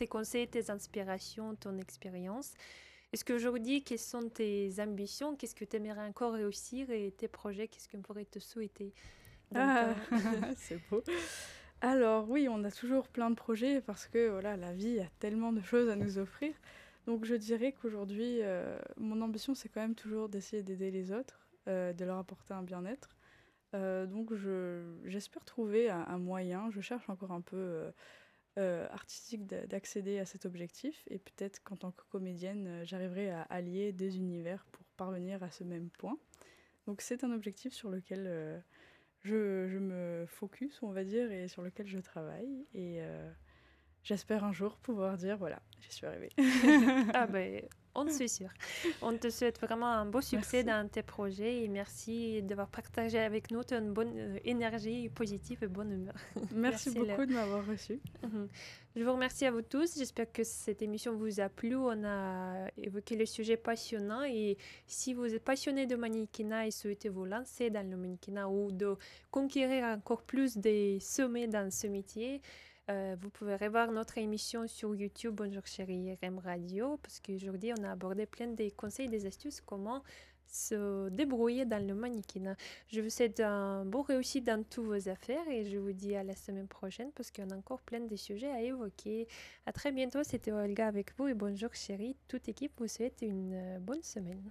conseils, tes inspirations, ton expérience. Est-ce qu'aujourd'hui, quelles sont tes ambitions? Qu'est-ce que tu aimerais encore réussir et tes projets? Qu'est-ce qu'on pourrait te souhaiter? C'est beau. Alors oui, on a toujours plein de projets parce que voilà, la vie a tellement de choses à nous offrir. Donc je dirais qu'aujourd'hui, mon ambition, c'est quand même toujours d'essayer d'aider les autres, de leur apporter un bien-être. Donc j'espère trouver un moyen, je cherche encore un peu artistique d'accéder à cet objectif. Et peut-être qu'en tant que comédienne, j'arriverai à allier deux univers pour parvenir à ce même point. Donc c'est un objectif sur lequel je me focus, on va dire, et sur lequel je travaille. Et... j'espère un jour pouvoir dire, voilà, j'y suis arrivée. on se sûr. On te souhaite vraiment un beau succès Merci. dans tes projets et merci d'avoir partagé avec nous une bonne énergie positive et bonne humeur. Merci Merci Léa. beaucoup de m'avoir reçu. Je vous remercie à vous tous. J'espère que cette émission vous a plu. On a évoqué le sujet passionnant et si vous êtes passionné de mannequinat et souhaitez vous lancer dans le mannequinat ou de conquérir encore plus des sommets dans ce métier, vous pouvez revoir notre émission sur YouTube Bonjour Chérie RM Radio parce qu'aujourd'hui on a abordé plein de conseils, des astuces, comment se débrouiller dans le mannequinat. Je vous souhaite un bon réussite dans toutes vos affaires et je vous dis à la semaine prochaine parce qu'il y en a encore plein de sujets à évoquer. À très bientôt, c'était Olga avec vous et bonjour chérie. Toute équipe vous souhaite une bonne semaine.